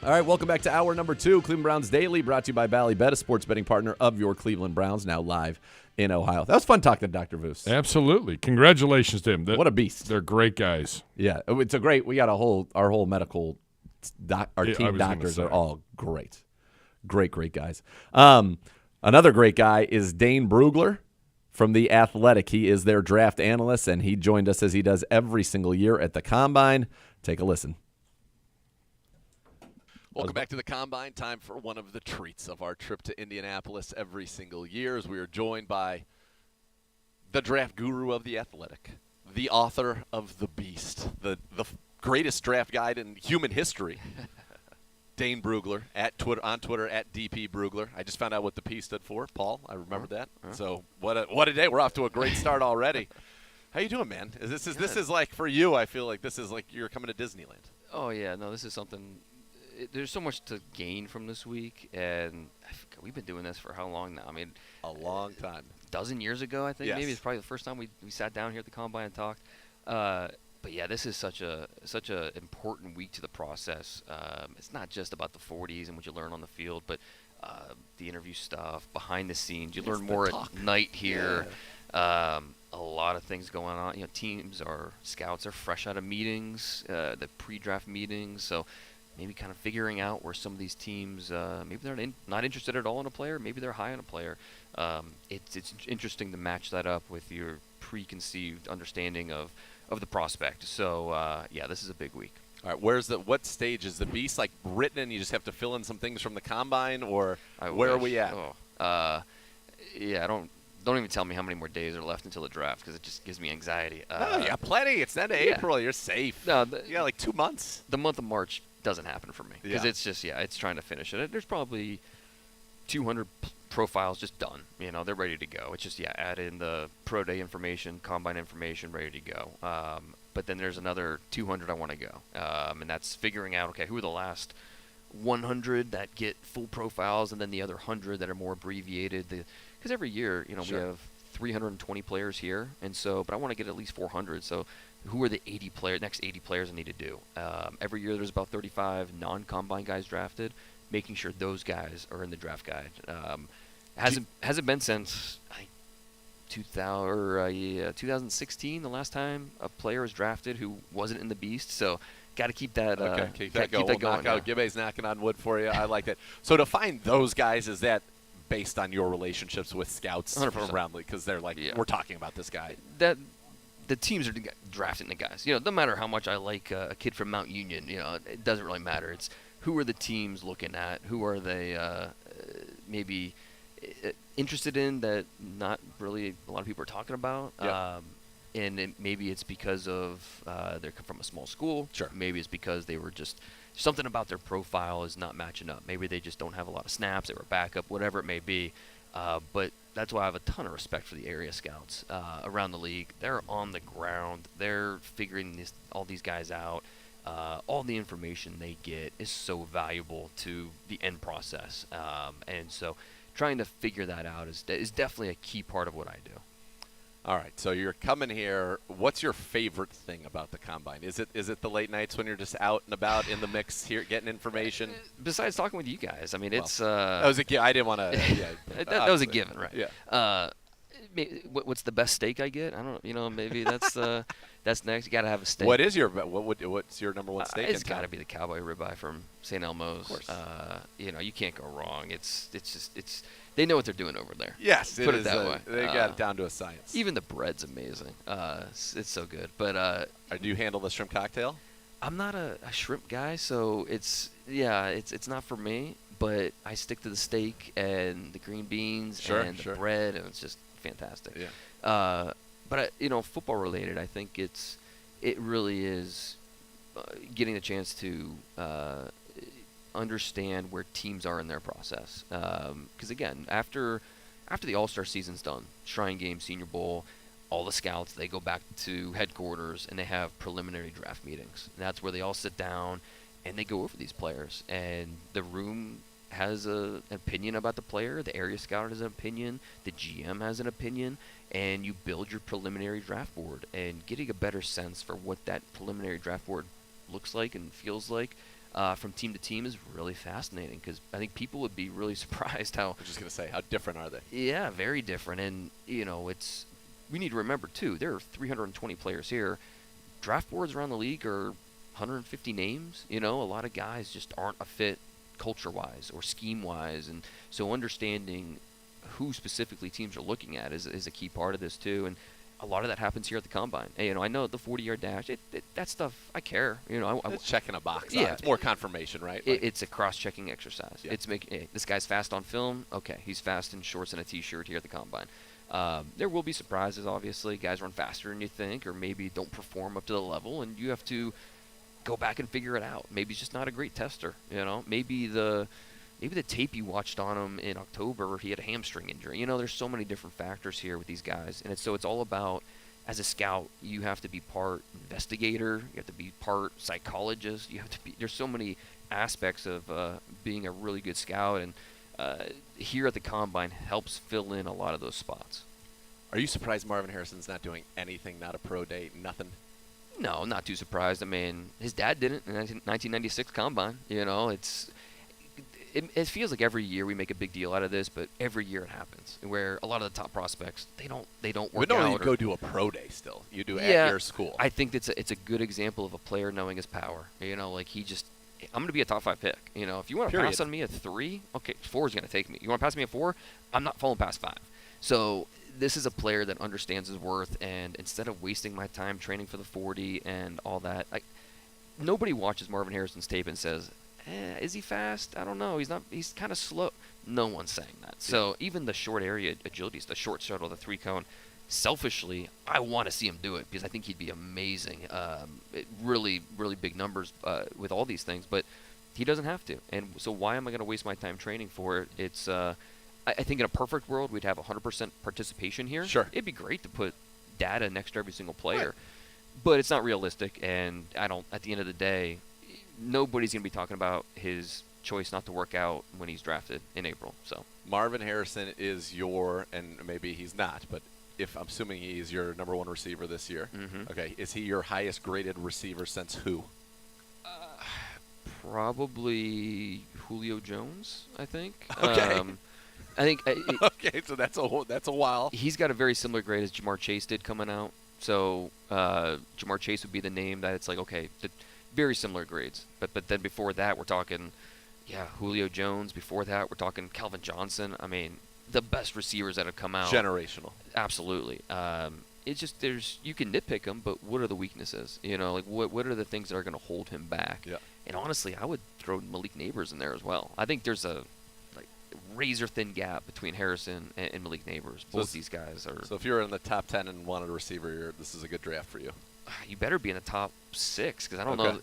All right, welcome back to hour number 2, Cleveland Browns Daily, brought to you by Bally Bet, a sports betting partner of your Cleveland Browns, now live in Ohio. That was fun talking to Dr. Voos. Absolutely. Congratulations to him. What a beast. They're great guys. Yeah, it's a great, we got our whole medical, our Yeah, I team was doctors gonna are say. all great. Great guys. Another great guy is Dane Brugler from The Athletic. He is their draft analyst, and he joined us as he does every single year at the Combine. Take a listen. Welcome back to the Combine. Time for one of the treats of our trip to Indianapolis every single year as we are joined by the draft guru of The Athletic, the author of The Beast, the greatest draft guide in human history, Dane Brugler, on Twitter at DP Brugler. I just found out what the P stood for, Paul. I remembered that. So what a day. We're off to a great start already. How you doing, man? This is like, for you, I feel like this is like you're coming to Disneyland. Oh, yeah. No, this is something there's so much to gain from this week, and we've been doing this for how long now? I mean, A long time. a dozen years ago, I think. Yes. Maybe it's probably the first time we sat down here at the Combine and talked. But yeah, this is such a important week to the process. It's not just about the 40s and what you learn on the field, but the interview stuff, behind the scenes. You Yes, learn the more talk. at night here. A lot of things going on. Scouts are fresh out of meetings, the pre-draft meetings, so maybe kind of figuring out where some of these teams, maybe they're not interested at all in a player, maybe they're high on a player. It's interesting to match that up with your preconceived understanding of the prospect. So yeah, this is a big week. All right, what stage is the Beast like written and you just have to fill in some things from the Combine, or where are we at? Yeah, don't even tell me how many more days are left until the draft, because it just gives me anxiety. No, you got plenty. It's the end of April. You're safe. No, you got like 2 months. The month of March doesn't happen for me, because Yeah. it's just it's trying to finish it. There's probably 200 profiles just done. They're ready to go. It's just add in the pro day information, combine information, ready to go. But then there's another 200 I want to go, and that's figuring out who are the last 100 that get full profiles, and then the other 100 that are more abbreviated. Because every year, we have 320 players here, and so, but I want to get at least 400. So, who are the next 80 players I need to do? Every year, there's about 35 non-combine guys drafted. Making sure those guys are in the draft guide. Hasn't been since 2016, the last time a player was drafted who wasn't in the Beast. So, got to keep that. Keep that going. Keep that We'll knock out. yeah. Gibbe's knocking on wood for you. I like that. So to find those guys, is that based on your relationships with scouts 100%. from around the league? Because they're like, we're talking about this guy. That the teams are drafting the guys. No matter how much I like a kid from Mount Union, it doesn't really matter. It's who are the teams looking at? Who are they maybe interested in that not really a lot of people are talking about? Yeah. And maybe it's because of they're from a small school. Sure. Maybe it's because they were just something about their profile is not matching up. Maybe they just don't have a lot of snaps. They were backup, whatever it may be. But that's why I have a ton of respect for the area scouts around the league. They're on the ground. They're figuring all these guys out. All the information they get is so valuable to the end process. And so trying to figure that out is definitely a key part of what I do. All right, so you're coming here. What's your favorite thing about the Combine? Is it the late nights when you're just out and about in the mix here, getting information? Besides talking with you guys, I mean, it's That was I didn't want to. that was a given, right? Yeah. What's the best steak I get? I don't. Maybe that's that's next. You got to have a steak. What's your number one steak? It's in got to town? be the cowboy ribeye from St. Elmo's. Of course. You can't go wrong. It's they know what they're doing over there. Yes, Put it is that way. They got it down to a science. Even the bread's amazing. It's so good. But Do you handle the shrimp cocktail? I'm not a shrimp guy, so it's not for me. But I stick to the steak and the green beans and the bread, and it's just fantastic. Yeah. But football related, I think it really is getting a chance to understand where teams are in their process. Because again, after the All-Star season's done, Shrine Game, Senior Bowl, all the scouts, they go back to headquarters and they have preliminary draft meetings. And that's where they all sit down and they go over these players. And the room has an opinion about the player. The area scout has an opinion. The GM has an opinion. And you build your preliminary draft board. And getting a better sense for what that preliminary draft board looks like and feels like from team to team is really fascinating because I think people would be really surprised how. I was just going to say, how different are they? Yeah, very different. And, we need to remember, too, there are 320 players here. Draft boards around the league are 150 names. A lot of guys just aren't a fit culture-wise or scheme-wise. And so understanding who specifically teams are looking at is a key part of this, too. And a lot of that happens here at the Combine. And, I know the 40-yard dash, that stuff, I care. It's checking a box. Yeah. It's more confirmation, right? It's a cross-checking exercise. Yeah. It's making, hey, this guy's fast on film. Okay, he's fast in shorts and a T-shirt here at the Combine. There will be surprises, obviously. Guys run faster than you think or maybe don't perform up to the level, and you have to go back and figure it out. Maybe he's just not a great tester, Maybe the tape you watched on him in October, he had a hamstring injury. There's so many different factors here with these guys, and it's all about, as a scout, you have to be part investigator, you have to be part psychologist, there's so many aspects of being a really good scout, and here at the Combine helps fill in a lot of those spots. Are you surprised Marvin Harrison's not doing anything, not a pro day, nothing? No, I'm not too surprised. I mean, his dad didn't in the 1996 Combine. It feels like every year we make a big deal out of this, but every year it happens where a lot of the top prospects they don't work But no, out. you go do a pro day still. You do Yeah, at your school. I think it's a good example of a player knowing his power. I'm going to be a top 5 pick. If you want to pass on me at 3, okay, 4 is going to take me. You want to pass me at 4, I'm not falling past 5. So this is a player that understands his worth, and instead of wasting my time training for the 40 and all that, nobody watches Marvin Harrison's tape and says, is he fast? I don't know. He's kind of slow. No one's saying that. So even the short area agilities, the short shuttle, the 3-cone, selfishly, I want to see him do it because I think he'd be amazing. Really, really big numbers with all these things, but he doesn't have to. And so why am I going to waste my time training for it? It's I think in a perfect world, we'd have 100% participation here. Sure. It'd be great to put data next to every single player, right. But it's not realistic. And at the end of the day, nobody's going to be talking about his choice not to work out when he's drafted in April. So Marvin Harrison is and maybe he's not, but if I'm assuming he's your number 1 receiver this year, okay, is he your highest graded receiver since who? Probably Julio Jones, I think. Okay. I think. Okay, so that's a while. He's got a very similar grade as Jamar Chase did coming out. So Jamar Chase would be the name that it's like, okay, very similar grades. But then before that, we're talking, Julio Jones. Before that, we're talking Calvin Johnson. I mean, the best receivers that have come out. Generational. Absolutely. It's just you can nitpick them, but what are the weaknesses? What are the things that are going to hold him back? Yeah. And honestly, I would throw Malik Neighbors in there as well. I think there's a razor thin gap between Harrison and Malik Neighbors. Both these guys are. So if you're in the top 10 and wanted a receiver, this is a good draft for you. You better be in the top 6 because I don't know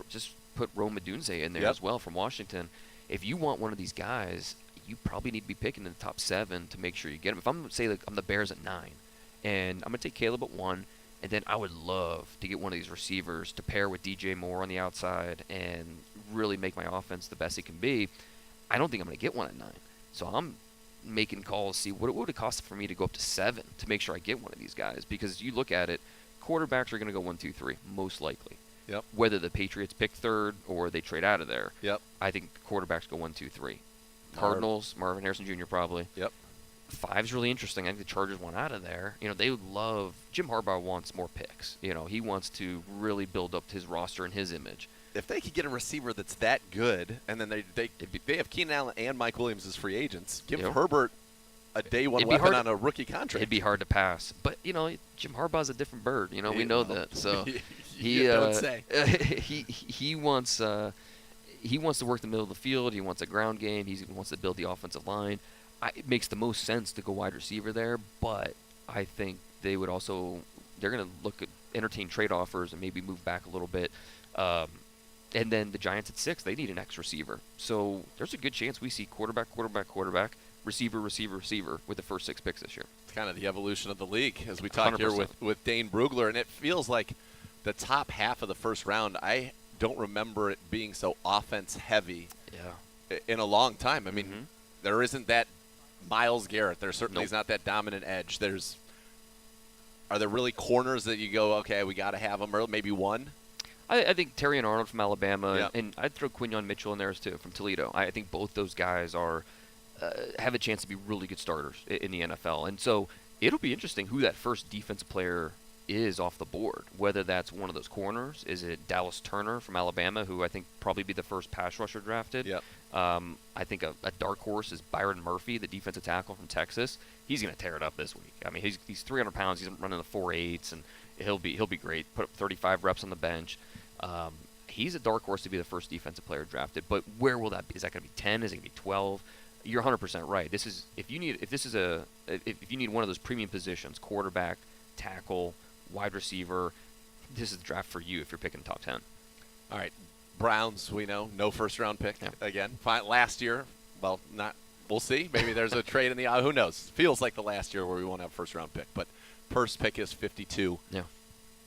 just put Rome Odunze in there as well from Washington. If you want one of these guys, you probably need to be picking in the top 7 to make sure you get him. If I'm I'm the Bears at 9, and I'm gonna take Caleb at 1, and then I would love to get one of these receivers to pair with DJ Moore on the outside and really make my offense the best it can be. I don't think I'm gonna get one at 9, so I'm making calls, see what it would cost for me to go up to 7 to make sure I get one of these guys. Because you look at it, quarterbacks are going to go 1, 2, 3, most likely. Yep. Whether the Patriots pick 3rd or they trade out of there. Yep. I think quarterbacks go 1, 2, 3. Cardinals, Marvin Harrison Jr. probably. Yep. 5's really interesting. I think the Chargers want out of there. They would love. Jim Harbaugh wants more picks. He wants to really build up his roster and his image. If they could get a receiver that's that good, and then they have Keenan Allen and Mike Williams as free agents, give Herbert a day 1 weapon on a rookie contract. It'd be hard to pass. But Jim Harbaugh's a different bird. We know that. So don't say. he wants to work the middle of the field. He wants a ground game. He wants to build the offensive line. It makes the most sense to go wide receiver there. But I think they're going to look at entertain trade offers and maybe move back a little bit. And then the Giants at 6, they need an X receiver. So there's a good chance we see quarterback, receiver with the first 6 picks this year. It's kind of the evolution of the league as we talk 100%. Here with Dane Brugler. And it feels like the top half of the first round, I don't remember it being so offense heavy in a long time. I mean, there isn't that Myles Garrett. There certainly is not that dominant edge. Are there really corners that you go, okay, we got to have them, or maybe one? I think Terry and Arnold from Alabama, Yeah. and I'd throw Quinyon Mitchell in there too from Toledo. I think both those guys are have a chance to be really good starters in the NFL. And so it'll be interesting who that first defensive player is off the board, whether that's one of those corners. Is it Dallas Turner from Alabama, who I think probably be the first pass rusher drafted? Yep. I think a dark horse is Byron Murphy, the defensive tackle from Texas. He's going to tear it up this week. I mean, he's 300 pounds. He's running the 4.8s, and he'll be great. Put up 35 reps on the bench. He's a dark horse to be the first defensive player drafted. But where will that be? Is that going to be 10? Is it going to be 12? You're 100% right. If you need one of those premium positions, quarterback, tackle, wide receiver, this is the draft for you if you're picking top 10. All right. Browns, we know, no first-round pick again. Last year, well, not. We'll see. Maybe there's a trade in the who knows? Feels like the last year where we won't have a first-round pick. But first pick is 52. Yeah.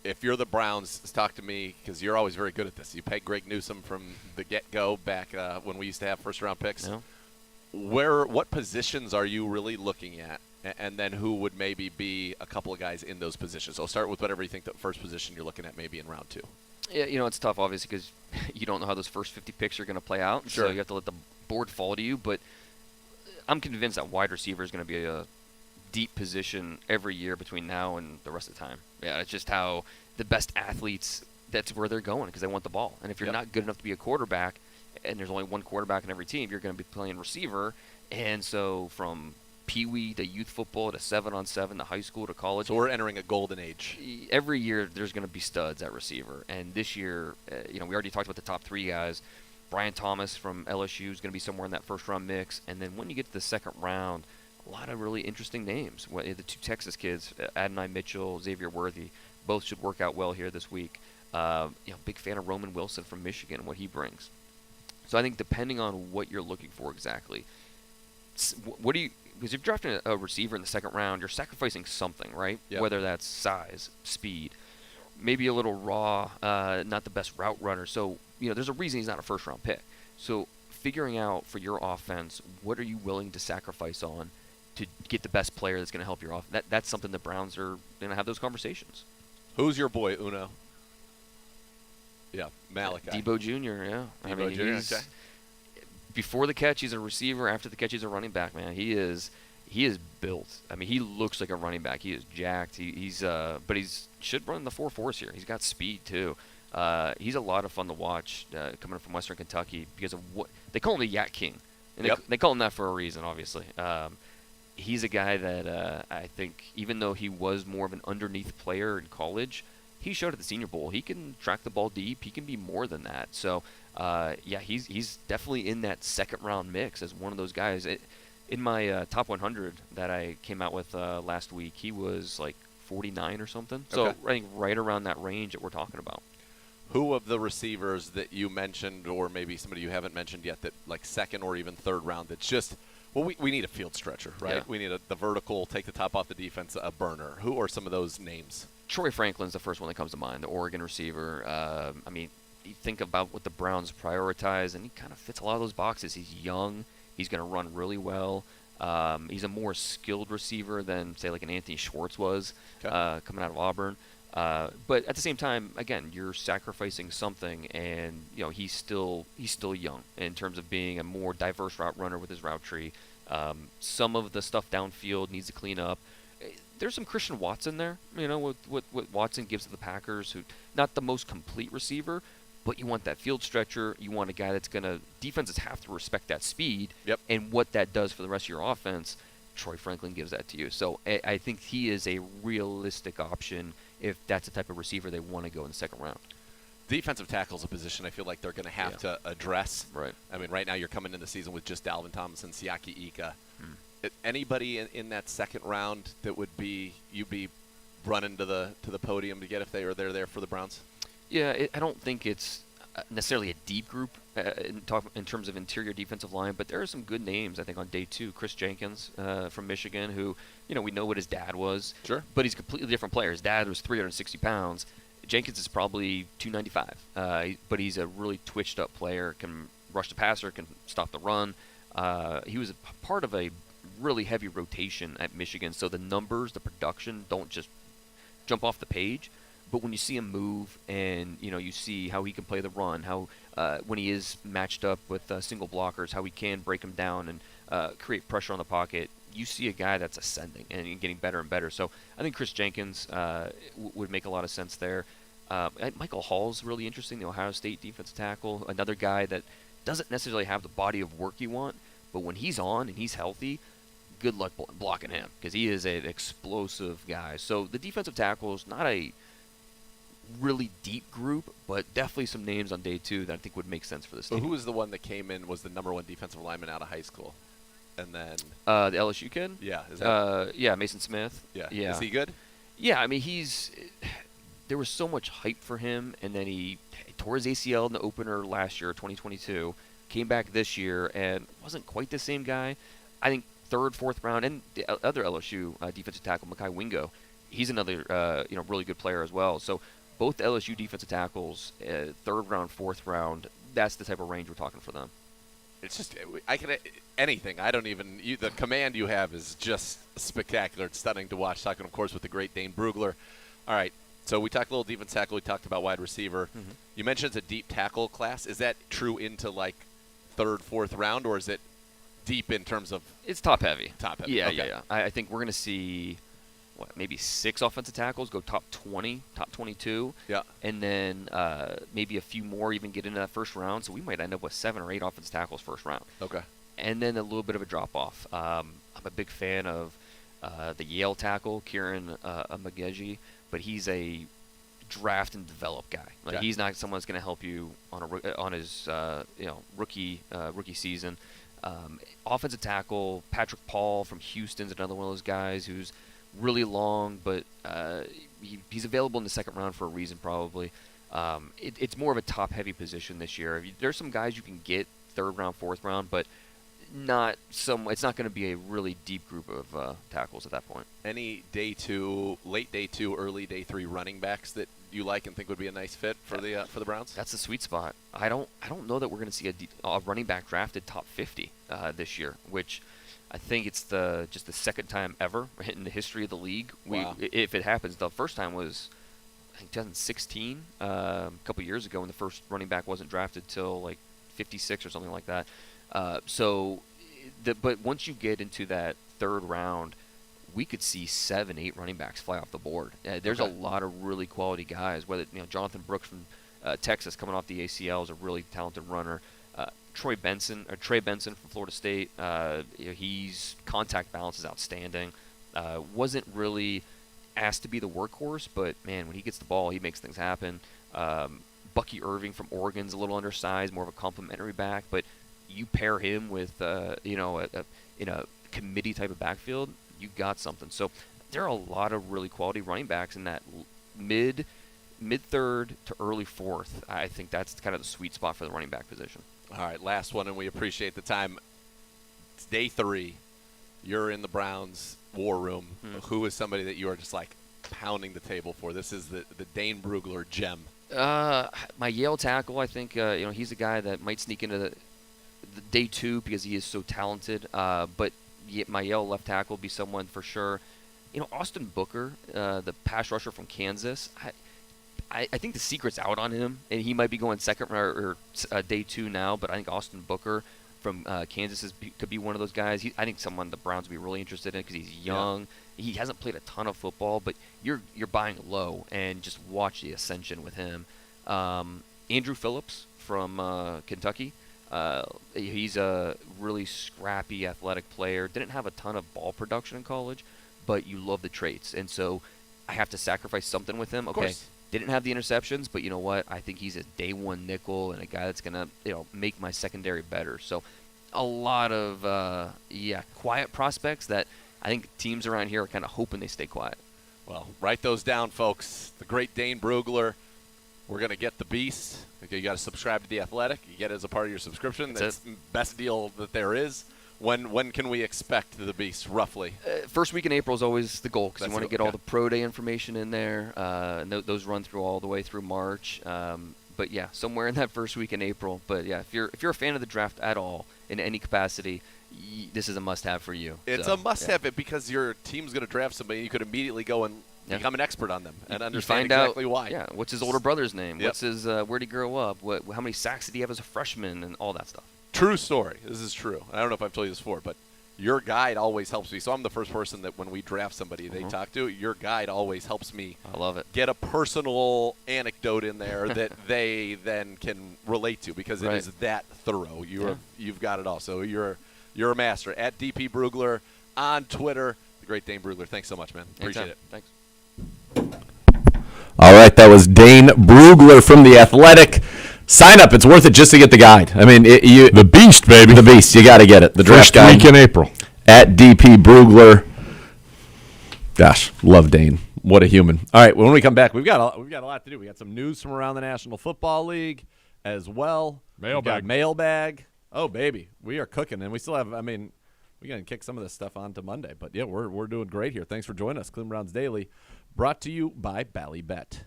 If you're the Browns, talk to me because you're always very good at this. You pegged Greg Newsome from the get-go back when we used to have first-round picks. Yeah. What positions are you really looking at? And then who would maybe be a couple of guys in those positions? So start with whatever you think the first position you're looking at maybe in round 2. Yeah, it's tough, obviously, because you don't know how those first 50 picks are going to play out. Sure. So you have to let the board fall to you. But I'm convinced that wide receiver is going to be a deep position every year between now and the rest of the time. Yeah, it's just how the best athletes, that's where they're going because they want the ball. And if you're not good enough to be a quarterback, and there's only one quarterback in every team, you're going to be playing receiver. And so from Pee-wee to youth football to 7-on-7 to high school to college. So we're entering a golden age. Every year there's going to be studs at receiver. And this year, we already talked about the top 3 guys. Brian Thomas from LSU is going to be somewhere in that first-round mix. And then when you get to the second round, a lot of really interesting names. The 2 Texas kids, Adonai Mitchell, Xavier Worthy, both should work out well here this week. Big fan of Roman Wilson from Michigan, what he brings. So I think depending on what you're looking for exactly, because if you're drafting a receiver in the second round, you're sacrificing something, right? Yep. Whether that's size, speed, maybe a little raw, not the best route runner. So, there's a reason he's not a first-round pick. So figuring out for your offense, what are you willing to sacrifice on to get the best player that's going to help your offense? That's something the Browns are going to have those conversations. Who's your boy, Uno? Yeah, Malachi. Debo Jr., yeah. Debo Jr., okay. Before the catch, he's a receiver. After the catch, he's a running back, man. He is built. I mean, he looks like a running back. He is jacked. But he's should run the 4.4s here. He's got speed, too. He's a lot of fun to watch coming from Western Kentucky because of what – they call him the Yak King. And they call him that for a reason, obviously. He's a guy that I think even though he was more of an underneath player in college, he showed at the Senior Bowl. He can track the ball deep. He can be more than that. So, he's definitely in that second-round mix as one of those guys. In my top 100 that I came out with last week, he was like 49 or something. So Okay. I think right around that range that we're talking about. Who of the receivers that you mentioned, or maybe somebody you haven't mentioned yet, that like second or even third round, that's just we need a field stretcher, right? Yeah. We need the vertical, take the top off the defense, a burner. Who are some of those names? Troy Franklin's the first one that comes to mind, the Oregon receiver. You think about what the Browns prioritize, and he kind of fits a lot of those boxes. He's young. He's going to run really well. He's a more skilled receiver than, say, like an Anthony Schwartz was coming out of Auburn. But at the same time, again, you're sacrificing something, and he's still young in terms of being a more diverse route runner with his route tree. Some of the stuff downfield needs to clean up. There's some Christian Watson there, what Watson gives to the Packers, who not the most complete receiver, but you want that field stretcher. You want a guy that's going to – defenses have to respect that speed. Yep. And what that does for the rest of your offense, Troy Franklin gives that to you. So I think he is a realistic option if that's the type of receiver they want to go in the second round. Defensive tackle is a position I feel like they're going to have to address. Right. I mean, right now you're coming in the season with just Dalvin Tomlinson, Siaki Ika. Anybody in that second round that would be you'd be running to the podium to get if they're there for the Browns? Yeah, I don't think it's necessarily a deep group in terms of interior defensive line, but there are some good names, I think, on day 2. Chris Jenkins from Michigan, who, we know what his dad was. Sure. But he's a completely different player. His dad was 360 pounds. Jenkins is probably 295, but he's a really twitched-up player, can rush the passer, can stop the run. He was a part of a really heavy rotation at Michigan, so the numbers, the production don't just jump off the page. But when you see him move, and you see how he can play the run, how when he is matched up with single blockers, how he can break them down and create pressure on the pocket. You see a guy that's ascending and getting better and better. So I think Chris Jenkins would make a lot of sense there. Michael Hall's really interesting, the Ohio State defensive tackle, another guy that doesn't necessarily have the body of work you want, but when he's on and he's healthy, good luck blocking him because he is an explosive guy. So the defensive tackles, not a really deep group, but definitely some names on day 2 that I think would make sense for this So team. who was the one that came in, was the number 1 defensive lineman out of high school? And then The LSU kid? yeah, is that Yeah, Mason Smith. yeah. Yeah. Is he good? Yeah, I mean, there was so much hype for him, and then he tore his ACL in the opener last year, 2022, came back this year, and wasn't quite the same guy. I think 3rd, 4th round, and the other LSU defensive tackle, Mekhi Wingo, he's another really good player as well. So both the LSU defensive tackles, 3rd round, 4th round, that's the type of range we're talking for them. It's just anything. I don't even the command you have is just spectacular. It's stunning to watch. Talking, of course, with the great Dane Brugler. All right, so we talked a little defense tackle. We talked about wide receiver. Mm-hmm. You mentioned it's a deep tackle class. Is that true into like 3rd, 4th round, or is it deep in terms of It's top heavy. top heavy? Yeah, Okay. yeah. I think we're going to see maybe 6 offensive tackles go top 20, top 22. Yeah. And then maybe a few more even get into that first round. So we might end up with 7 or 8 offensive tackles first round. Okay. And then a little bit of a drop-off. I'm a big fan of the Yale tackle, Kieran Amageji, but he's a draft and develop guy. Like Okay. he's not someone that's going to help you on his rookie season. Offensive tackle, Patrick Paul from Houston's another one of those guys who's really long, but he's available in the 2nd round for a reason probably. It's more of a top-heavy position this year. There's some guys you can get 3rd round, 4th round, but it's not going to be a really deep group of tackles at that point. Any day 2, late day 2, early day 3 running backs that you like and think would be a nice fit for the Browns? That's the sweet spot. I don't know that we're going to see a running back drafted top 50 this year, which I think it's just the 2nd time ever in the history of the league. Wow. If it happens, the first time was I think 2016, a couple years ago, when the first running back wasn't drafted till like 56 or something like that. But once you get into that 3rd round, we could see 7, 8 running backs fly off the board. There's Okay. a lot of really quality guys. Whether Jonathan Brooks from Texas coming off the ACL is a really talented runner. Trey Benson from Florida State. He's contact balance is outstanding. Wasn't really asked to be the workhorse, but man, when he gets the ball, he makes things happen. Bucky Irving from Oregon's a little undersized, more of a complimentary back, but you pair him with in a committee type of backfield, you got something. So there are a lot of really quality running backs in that mid 3rd to early 4th. I think that's kind of the sweet spot for the running back position. All right, last one, and we appreciate the time. It's day 3. You're in the Browns war room. Who is somebody that you are just like pounding the table for? This is the Dane Brugler gem. My Yale tackle, I think, he's a guy that might sneak into the day 2 because he is so talented. But my Yale left tackle will be someone for sure. Austin Booker, the pass rusher from Kansas. I think the secret's out on him, and he might be going 2nd or day 2 now. But I think Austin Booker from Kansas could be one of those guys. I think someone the Browns would be really interested in because he's young. Yeah. He hasn't played a ton of football, but you're buying low and just watch the ascension with him. Andrew Phillips from Kentucky. He's a really scrappy, athletic player. Didn't have a ton of ball production in college, but you love the traits, and so I have to sacrifice something with him. Okay. Didn't have the interceptions, but you know what? I think he's a day 1 nickel and a guy that's going to make my secondary better. So a lot of quiet prospects that I think teams around here are kind of hoping they stay quiet. Well, write those down, folks. The great Dane Brugler. We're going to get the Beast. Okay, you got to subscribe to The Athletic. You get it as a part of your subscription. That's the best deal that there is. When can we expect the Beast, roughly? First week in April is always the goal because you want to get all okay. the pro day information in there. And those run through all the way through March. But yeah, somewhere in that first week in April. But yeah, if you're a fan of the draft at all in any capacity, this is a must-have for you. It's a must-have it because your team's going to draft somebody. You could immediately go and become an expert on them and You understand find exactly out, why. Yeah, what's his older brother's name? Yep. What's his? Where'd he grow up? How many sacks did he have as a freshman, and all that stuff. True story. This is true. I don't know if I've told you this before, but your guide always helps me. So I'm the first person that when we draft somebody they talk to, your guide always helps me I love it. get a personal anecdote in there that they then can relate to because it is that thorough. You've got it all. So you're a master. At DP Brugler on Twitter. The great Dane Brugler. Thanks so much, man. Appreciate Anytime. it. Thanks. All right, that was Dane Brugler from The Athletic. Sign up. It's worth it just to get the guide. I mean, The Beast, baby. The Beast. You got to get it. The draft First guide. week in April. At DP Brugler. Gosh, love Dane. What a human. All right, when we come back, we've got a lot to do. We got some news from around the National Football League as well. Mailbag. Mailbag. Oh, baby. We are cooking, and we still have, we're going to kick some of this stuff on to Monday. But, yeah, we're doing great here. Thanks for joining us. Cleveland Browns Daily, brought to you by Ballybet.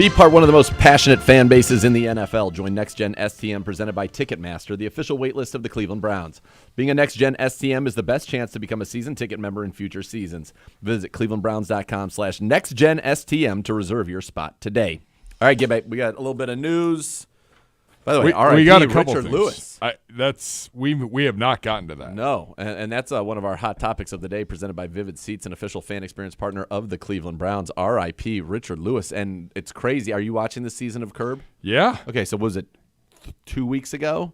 Be part one of the most passionate fan bases in the NFL. Join Next Gen STM presented by Ticketmaster, the official waitlist of the Cleveland Browns. Being a Next Gen STM is the best chance to become a season ticket member in future seasons. Visit clevelandbrowns.com/nextgenstm to reserve your spot today. All right, Gibby, we got a little bit of news. By the way, we got a couple Richard things. Lewis. We have not gotten to that. No, and that's one of our hot topics of the day, presented by Vivid Seats, an official fan experience partner of the Cleveland Browns. R.I.P. Richard Lewis. And it's crazy. Are you watching this season of Curb? Yeah. Okay, so was it 2 weeks ago?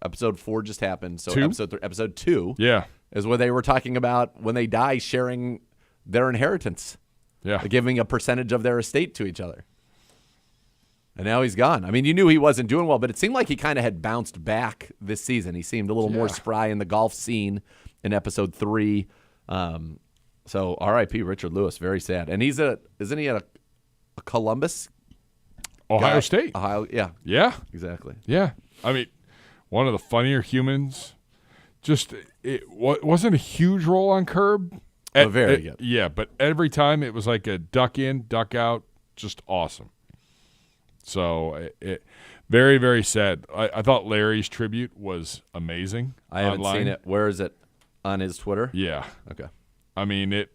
Episode 4 just happened. So Two? episode 2 Yeah. is where they were talking about when they die sharing their inheritance, Yeah. giving a percentage of their estate to each other. And now he's gone. I mean, you knew he wasn't doing well, but it seemed like he kind of had bounced back this season. He seemed a little more spry in the golf scene in episode 3. So R.I.P. Richard Lewis. Very sad. And isn't he at a Columbus? Ohio guy? State. Ohio, yeah. Yeah. Exactly. Yeah. I mean, one of the funnier humans. Just it wasn't a huge role on Curb. Very good. Yeah, but every time it was like a duck in, duck out. Just awesome. So it very, very sad. I thought Larry's tribute was amazing. I haven't online. seen it. Where is it? On his Twitter? Yeah. Okay. I mean, it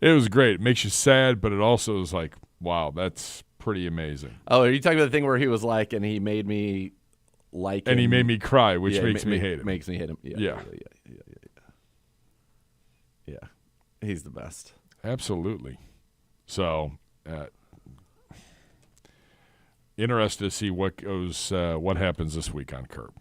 was great. It makes you sad, but it also is like, wow, that's pretty amazing. Oh, are you talking about the thing where he was like, and he made me like And him? he made me cry, which Yeah, makes me hate him. Makes me hate him. Yeah. Yeah. He's the best. Absolutely. So, interested to see what happens this week on Curb.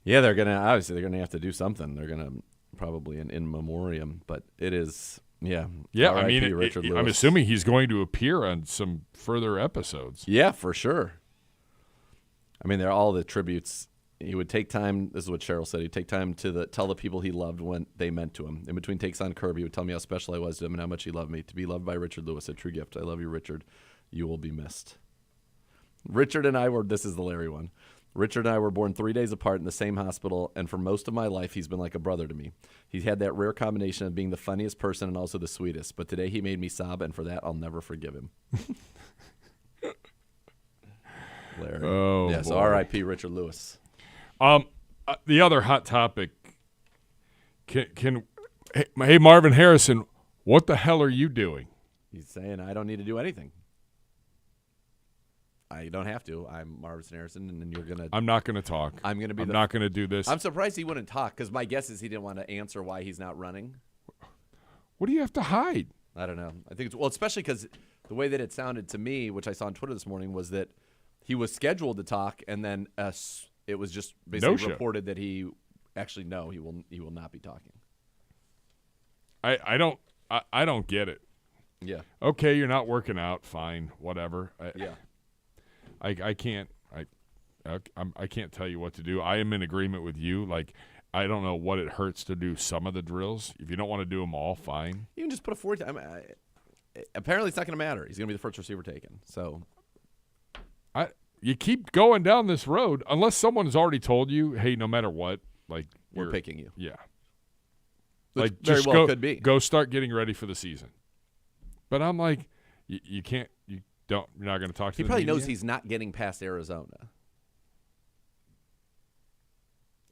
Yeah, they're gonna have to do something. They're gonna probably an in memoriam, but it is Yeah, I R.I.P. mean, Richard I'm Lewis. assuming he's going to appear on some further episodes. Yeah, for sure. I mean, they're all the tributes. He would take time. This is what Cheryl said. He'd take time to tell the people he loved when they meant to him. In between takes on Curb, he would tell me how special I was to him and how much he loved me. To be loved by Richard Lewis, a true gift. I love you, Richard. You will be missed. Richard and I were. This is the Larry one. Richard and I were born 3 days apart in the same hospital, and for most of my life, he's been like a brother to me. He's had that rare combination of being the funniest person and also the sweetest. But today he made me sob, and for that, I'll never forgive him. Larry. Oh, yes, boy. R.I.P. Richard Lewis. The other hot topic. Hey Marvin Harrison, what the hell are you doing? He's saying I don't need to do anything. I don't have to. I'm Marvin Harrison, and then you're gonna. I'm not going to talk. I'm gonna be. I'm not going to do this. I'm surprised he wouldn't talk because my guess is he didn't want to answer why he's not running. What do you have to hide? I don't know. I think especially because the way that it sounded to me, which I saw on Twitter this morning, was that he was scheduled to talk, and then it was just basically No-show. reported that he actually he will not be talking. I don't get it. Yeah. Okay, you're not working out. Fine, whatever. Yeah. I can't tell you what to do. I am in agreement with you. Like, I don't know what it hurts to do some of the drills. If you don't want to do them all, fine. You can just put a 4. Apparently, it's not going to matter. He's going to be the first receiver taken. So. You keep going down this road unless someone's already told you, hey, no matter what, like We're picking you. Yeah. Which Like very just well go, could be. Go start getting ready for the season. But I'm like, you can't. You're not going to talk to. He the probably media? knows he's not getting past Arizona.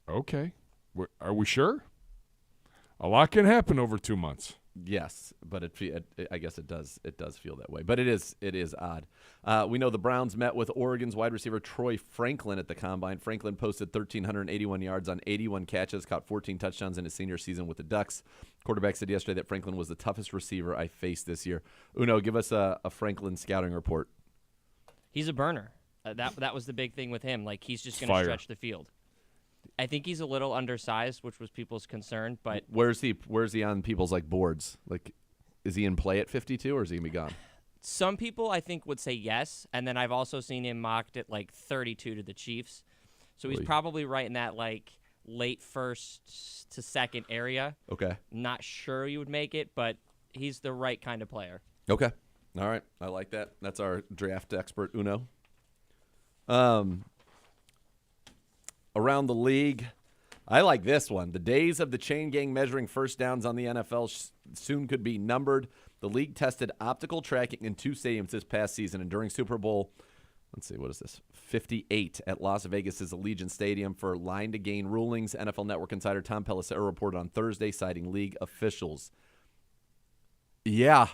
Okay. Are we sure? A lot can happen over 2 months. Yes, but I guess it does feel that way. But it is odd. We know the Browns met with Oregon's wide receiver Troy Franklin at the Combine. Franklin posted 1,381 yards on 81 catches, caught 14 touchdowns in his senior season with the Ducks. Quarterback said yesterday that Franklin was the toughest receiver I faced this year. Uno, give us a Franklin scouting report. He's a burner. That was the big thing with him. Like, he's just going Fire. to stretch the field. I think he's a little undersized, which was people's concern, but Where's he on people's boards? Like, is he in play at 52 or is he gonna be gone? some people I think would say yes, and then I've also seen him mocked at 32 to the Chiefs. So he's Oy. probably right in that late first to second area. Okay. Not sure you would make it, but he's the right kind of player. Okay. All right. I like that. That's our draft expert, Uno. Around the league, I like this one. The days of the chain gang measuring first downs on the NFL soon could be numbered. The league tested optical tracking in 2 stadiums this past season, and during Super Bowl, let's see, what is this? 58 at Las Vegas's Allegiant Stadium for line-to-gain rulings. NFL Network insider Tom Pelissero reported on Thursday, citing league officials. Yeah,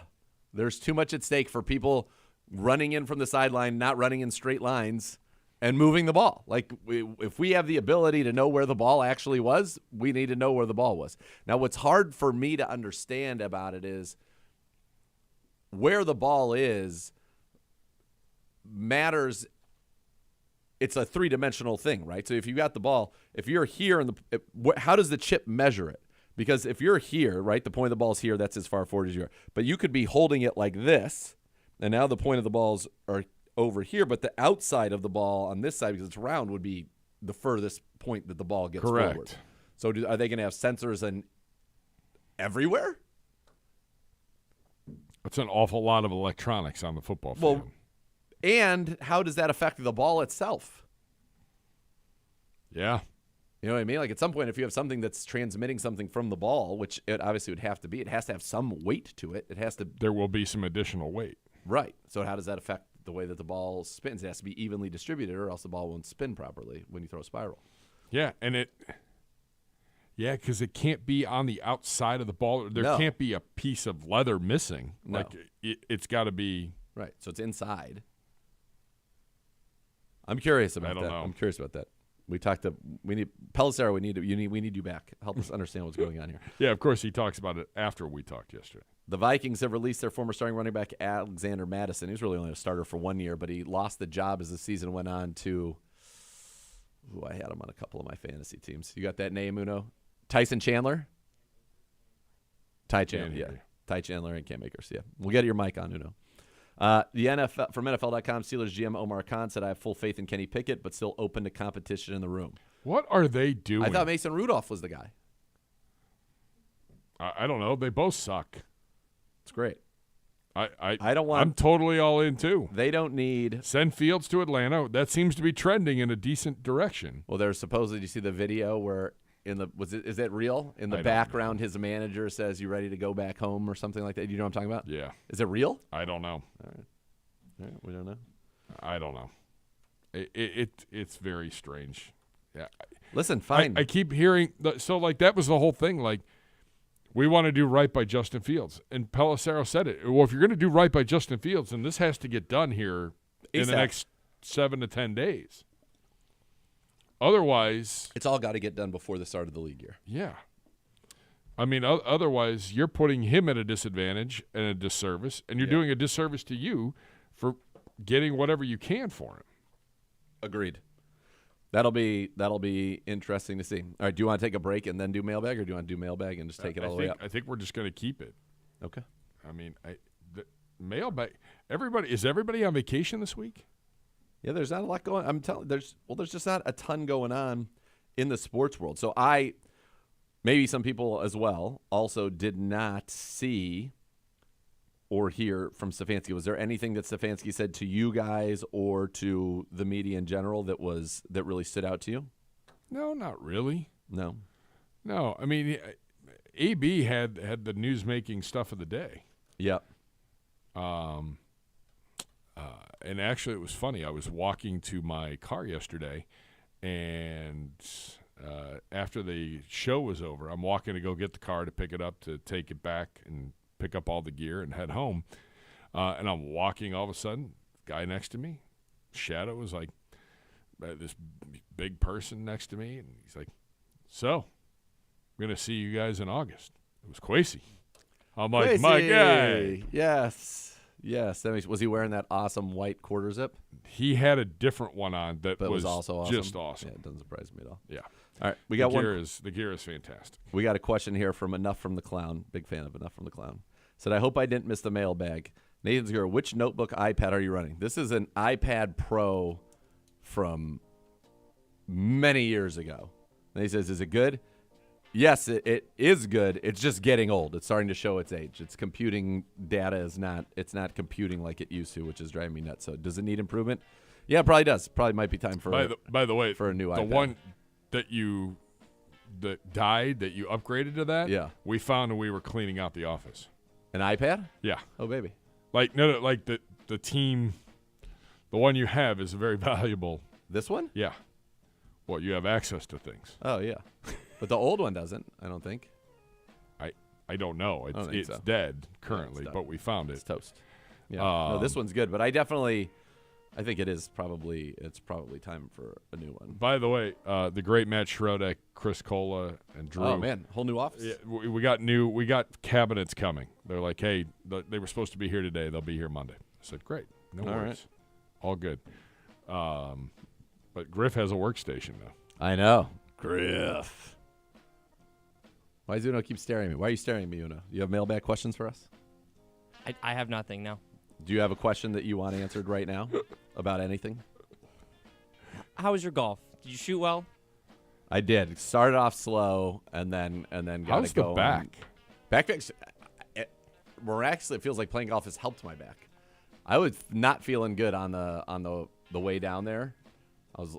there's too much at stake for people running in from the sideline, not running in straight lines, and moving the ball. Like, if we have the ability to know where the ball actually was, we need to know where the ball was. Now, what's hard for me to understand about it is where the ball is matters. It's a three-dimensional thing, right? So if you got the ball, if you're here, how does the chip measure it? Because if you're here, right, the point of the ball's here, that's as far forward as you are. But you could be holding it like this, and now the point of the balls are over here, but the outside of the ball on this side, because it's round, would be the furthest point that the ball gets forward. So are they going to have sensors everywhere? That's an awful lot of electronics on the football field. Well, and how does that affect the ball itself? Yeah. You know what I mean? Like, at some point, if you have something that's transmitting something from the ball, which it obviously would have to be, it has to have some weight to it. It has to. There will be some additional weight. Right. So how does that affect the way that the ball spins? It has to be evenly distributed, or else the ball won't spin properly when you throw a spiral. Yeah, and because it can't be on the outside of the ball. There can't be a piece of leather missing. No. Like, it's got to be. Right. So it's inside. I'm curious about that. I don't know. I'm curious about that. Pelissero, we need you back. Help us understand what's going on here. Yeah, of course, he talks about it after we talked yesterday. The Vikings have released their former starting running back, Alexander Madison. He was really only a starter for 1 year, but he lost the job as the season went on to I had him on a couple of my fantasy teams. You got that name, Uno? Tyson Chandler? Ty Chandler, yeah. Ty Chandler and Cam Akers, yeah. We'll get your mic on, Uno. The NFL from NFL.com, Steelers GM Omar Khan said, I have full faith in Kenny Pickett, but still open to competition in the room. What are they doing? I thought Mason Rudolph was the guy. I don't know. They both suck. It's great. I don't want. I'm totally all in too. They don't need. Send Fields to Atlanta. That seems to be trending in a decent direction. Well, there's supposedly, you see the video where is that real? In the background, his manager says, "You ready to go back home?" or something like that. You know what I'm talking about? Yeah. Is it real? I don't know. All right. We don't know. I don't know. It's very strange. Yeah. Listen, fine. I keep hearing that was the whole thing. Like, we want to do right by Justin Fields, and Pelissero said it. Well, if you're going to do right by Justin Fields, then this has to get done here in the next 7 to 10 days. Otherwise, it's all got to get done before the start of the league year. Yeah. I mean, otherwise, you're putting him at a disadvantage and a disservice, and you're doing a disservice to you for getting whatever you can for him. Agreed. That'll be interesting to see. All right, do you want to take a break and then do mailbag, or do you want to do mailbag and just take it all the way up? I think we're just going to keep it. Okay. I mean, the mailbag. Is everybody on vacation this week? Yeah, there's not a lot going on. I'm telling there's just not a ton going on in the sports world. So maybe some people as well also did not see or hear from Stefanski. Was there anything that Stefanski said to you guys or to the media in general that really stood out to you? No, not really. No. I mean, AB had the news-making stuff of the day. Yep. And actually, it was funny. I was walking to my car yesterday, and after the show was over, I'm walking to go get the car to pick it up to take it back and pick up all the gear and head home. And I'm walking, all of a sudden, guy next to me, shadow, was like this big person next to me, and he's like, "So, I'm going to see you guys in August." It was Kwesi. I'm like, "My guy." Yes. Was he wearing that awesome white quarter zip? He had a different one on that was also awesome. Just awesome. Yeah, it doesn't surprise me at all. Yeah. All right, we got the gear is fantastic. We got a question here from Enough from the Clown. Big fan of Enough from the Clown. Said, I hope I didn't miss the mailbag. Nathan's here. Which notebook iPad are you running? This is an iPad Pro from many years ago. And he says, is it good? Yes, it is good. It's just getting old. It's starting to show its age. Its computing data is not computing like it used to, which is driving me nuts. So does it need improvement? Yeah, it probably does. Probably might be time for by the way, for a new iPad. The one that died that you upgraded to that, yeah. We found when we were cleaning out the office. An iPad? Yeah. Oh, baby. Like no, like the team, the one you have is very valuable. This one? Yeah. Well, you have access to things. Oh, yeah. But the old one doesn't, I don't think. I don't know. don't think It's so. dead currently, done. but we found It's it. toast. Yeah. No, this one's good, but I think it's probably time for a new one. By the way, the great Matt Schrodek, Chris Cola, and Drew. Oh, man. Whole new office? Yeah, we got cabinets coming. They're like, hey, they were supposed to be here today. They'll be here Monday. I said, great. No All worries. right. All good. But Griff has a workstation now. I know. Griff. Why does Uno keep staring at me? Why are you staring at me, Uno? You have mailbag questions for us? I have nothing, no. Do you have a question that you want answered right now about anything? How was your golf? Did you shoot well? I did. Started off slow and then got to go. How's the back? Back. Miraculously, it feels like playing golf has helped my back. I was not feeling good on the way down there. I was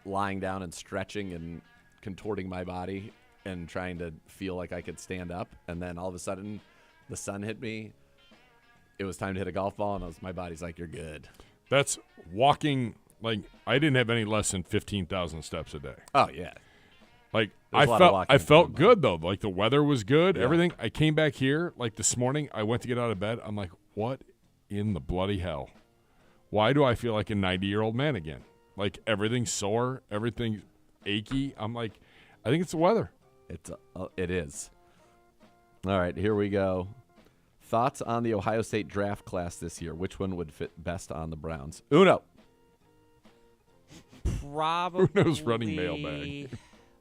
lying down and stretching and contorting my body and trying to feel like I could stand up. And then all of a sudden, the sun hit me. It was time to hit a golf ball, and my body's like, "You're good." That's walking. Like I didn't have any less than 15,000 steps a day. Oh yeah. Like There's a lot of walking I in felt Combine. good though. Like the weather was good. Yeah. Everything. I came back here like this morning. I went to get out of bed. I'm like, what in the bloody hell? Why do I feel like a 90-year-old man again? Like everything's sore, everything's achy. I'm like, I think it's the weather. It is. All right, here we go. Thoughts on the Ohio State draft class this year? Which one would fit best on the Browns? Uno. Probably Uno's running mailbag.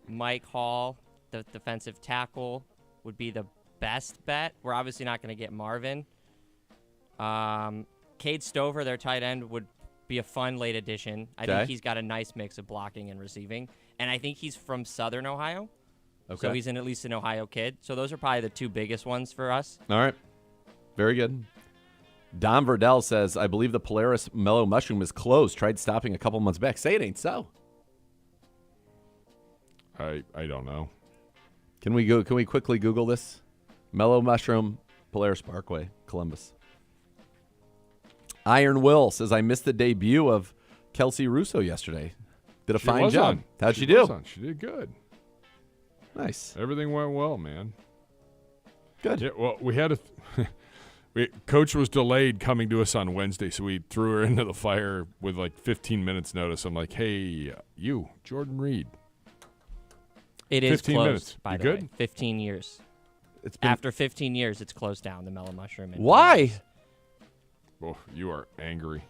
Mike Hall, the defensive tackle, would be the best bet. We're obviously not going to get Marvin. Cade Stover, their tight end, would be a fun late addition. I Okay. think he's got a nice mix of blocking and receiving. And I think he's from Southern Ohio. Okay. So he's at least an Ohio kid. So those are probably the two biggest ones for us. All right. Very good. Don Verdell says, I believe the Polaris Mellow Mushroom is closed. Tried stopping a couple months back. Say it ain't so. I don't know. Can we quickly Google this? Mellow Mushroom, Polaris Parkway, Columbus. Iron Will says, I missed the debut of Kelsey Russo yesterday. Did a She fine was job. on. How'd she was do? on. She did good. Nice. Everything went well, man. Good. Yeah, well, we had Coach was delayed coming to us on Wednesday, so we threw her into the fire with like 15 minutes notice. I'm like, hey, you, Jordan Reed. It is 15 closed, minutes. by You the good? way. 15 years. It's been, After 15 years, it's closed down, the Mellow Mushroom. in why? Columbus. Oh, you are angry.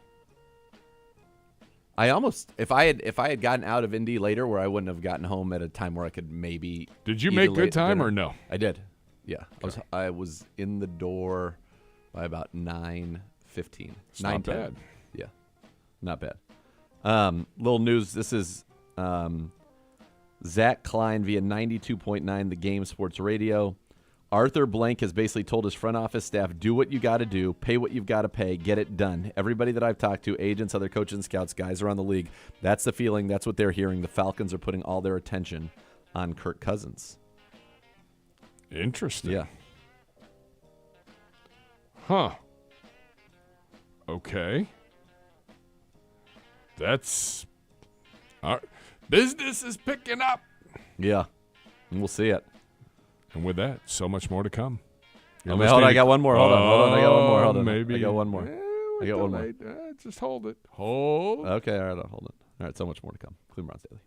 I almost if I had gotten out of Indy later, where I wouldn't have gotten home at a time where I could maybe. Did you eat make a good late time dinner. or no? I did. Yeah, I was in the door by about 9:15. It's not bad. Yeah, not bad. Little news. This is Zach Klein via 92.9 The Game Sports Radio. Arthur Blank has basically told his front office staff, do what you got to do, pay what you've got to pay, get it done. Everybody that I've talked to, agents, other coaches and scouts, guys around the league, that's the feeling. That's what they're hearing. The Falcons are putting all their attention on Kirk Cousins. Interesting. Yeah. Huh. Okay. That's business is picking up. Yeah. And we'll see it. And with that, so much more to come. You're Oh, man, hold on, I got one more. Hold on. I got one more. Hold on. Maybe. I got one more. I got one more. Just hold it. Hold. Okay, all right, hold on. All right, so much more to come. Cleveland Browns Daily.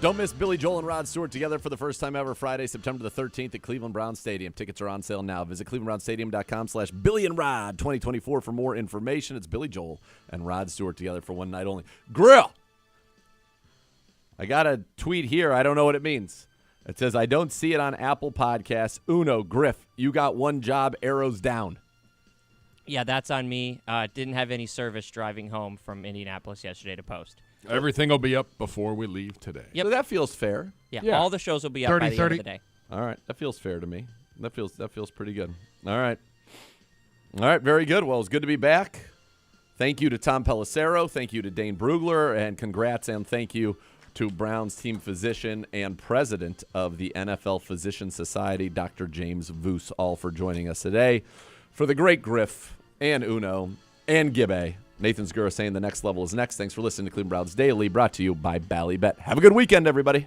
Don't miss Billy Joel and Rod Stewart together for the first time ever Friday, September the 13th at Cleveland Browns Stadium. Tickets are on sale now. Visit clevelandbrownstadium.com/BillyandRod 2024 for more information. It's Billy Joel and Rod Stewart together for one night only. Grill! I got a tweet here. I don't know what it means. It says, I don't see it on Apple Podcasts. Uno, Griff, you got one job, arrows down. Yeah, that's on me. Didn't have any service driving home from Indianapolis yesterday to post. Everything will be up before we leave today. Yep. So that feels fair. Yeah, all the shows will be up 30, by the 30. end of the day. All right, that feels fair to me. That feels pretty good. All right, very good. Well, it's good to be back. Thank you to Tom Pelissero. Thank you to Dane Brugler, and congrats and thank you to Browns team physician and president of the NFL Physician Society, Dr. James Voos, all for joining us today. For the great Griff and Uno and Gibbe, Nathan Zgura saying the next level is next. Thanks for listening to Cleveland Browns Daily, brought to you by Ballybet. Have a good weekend, everybody.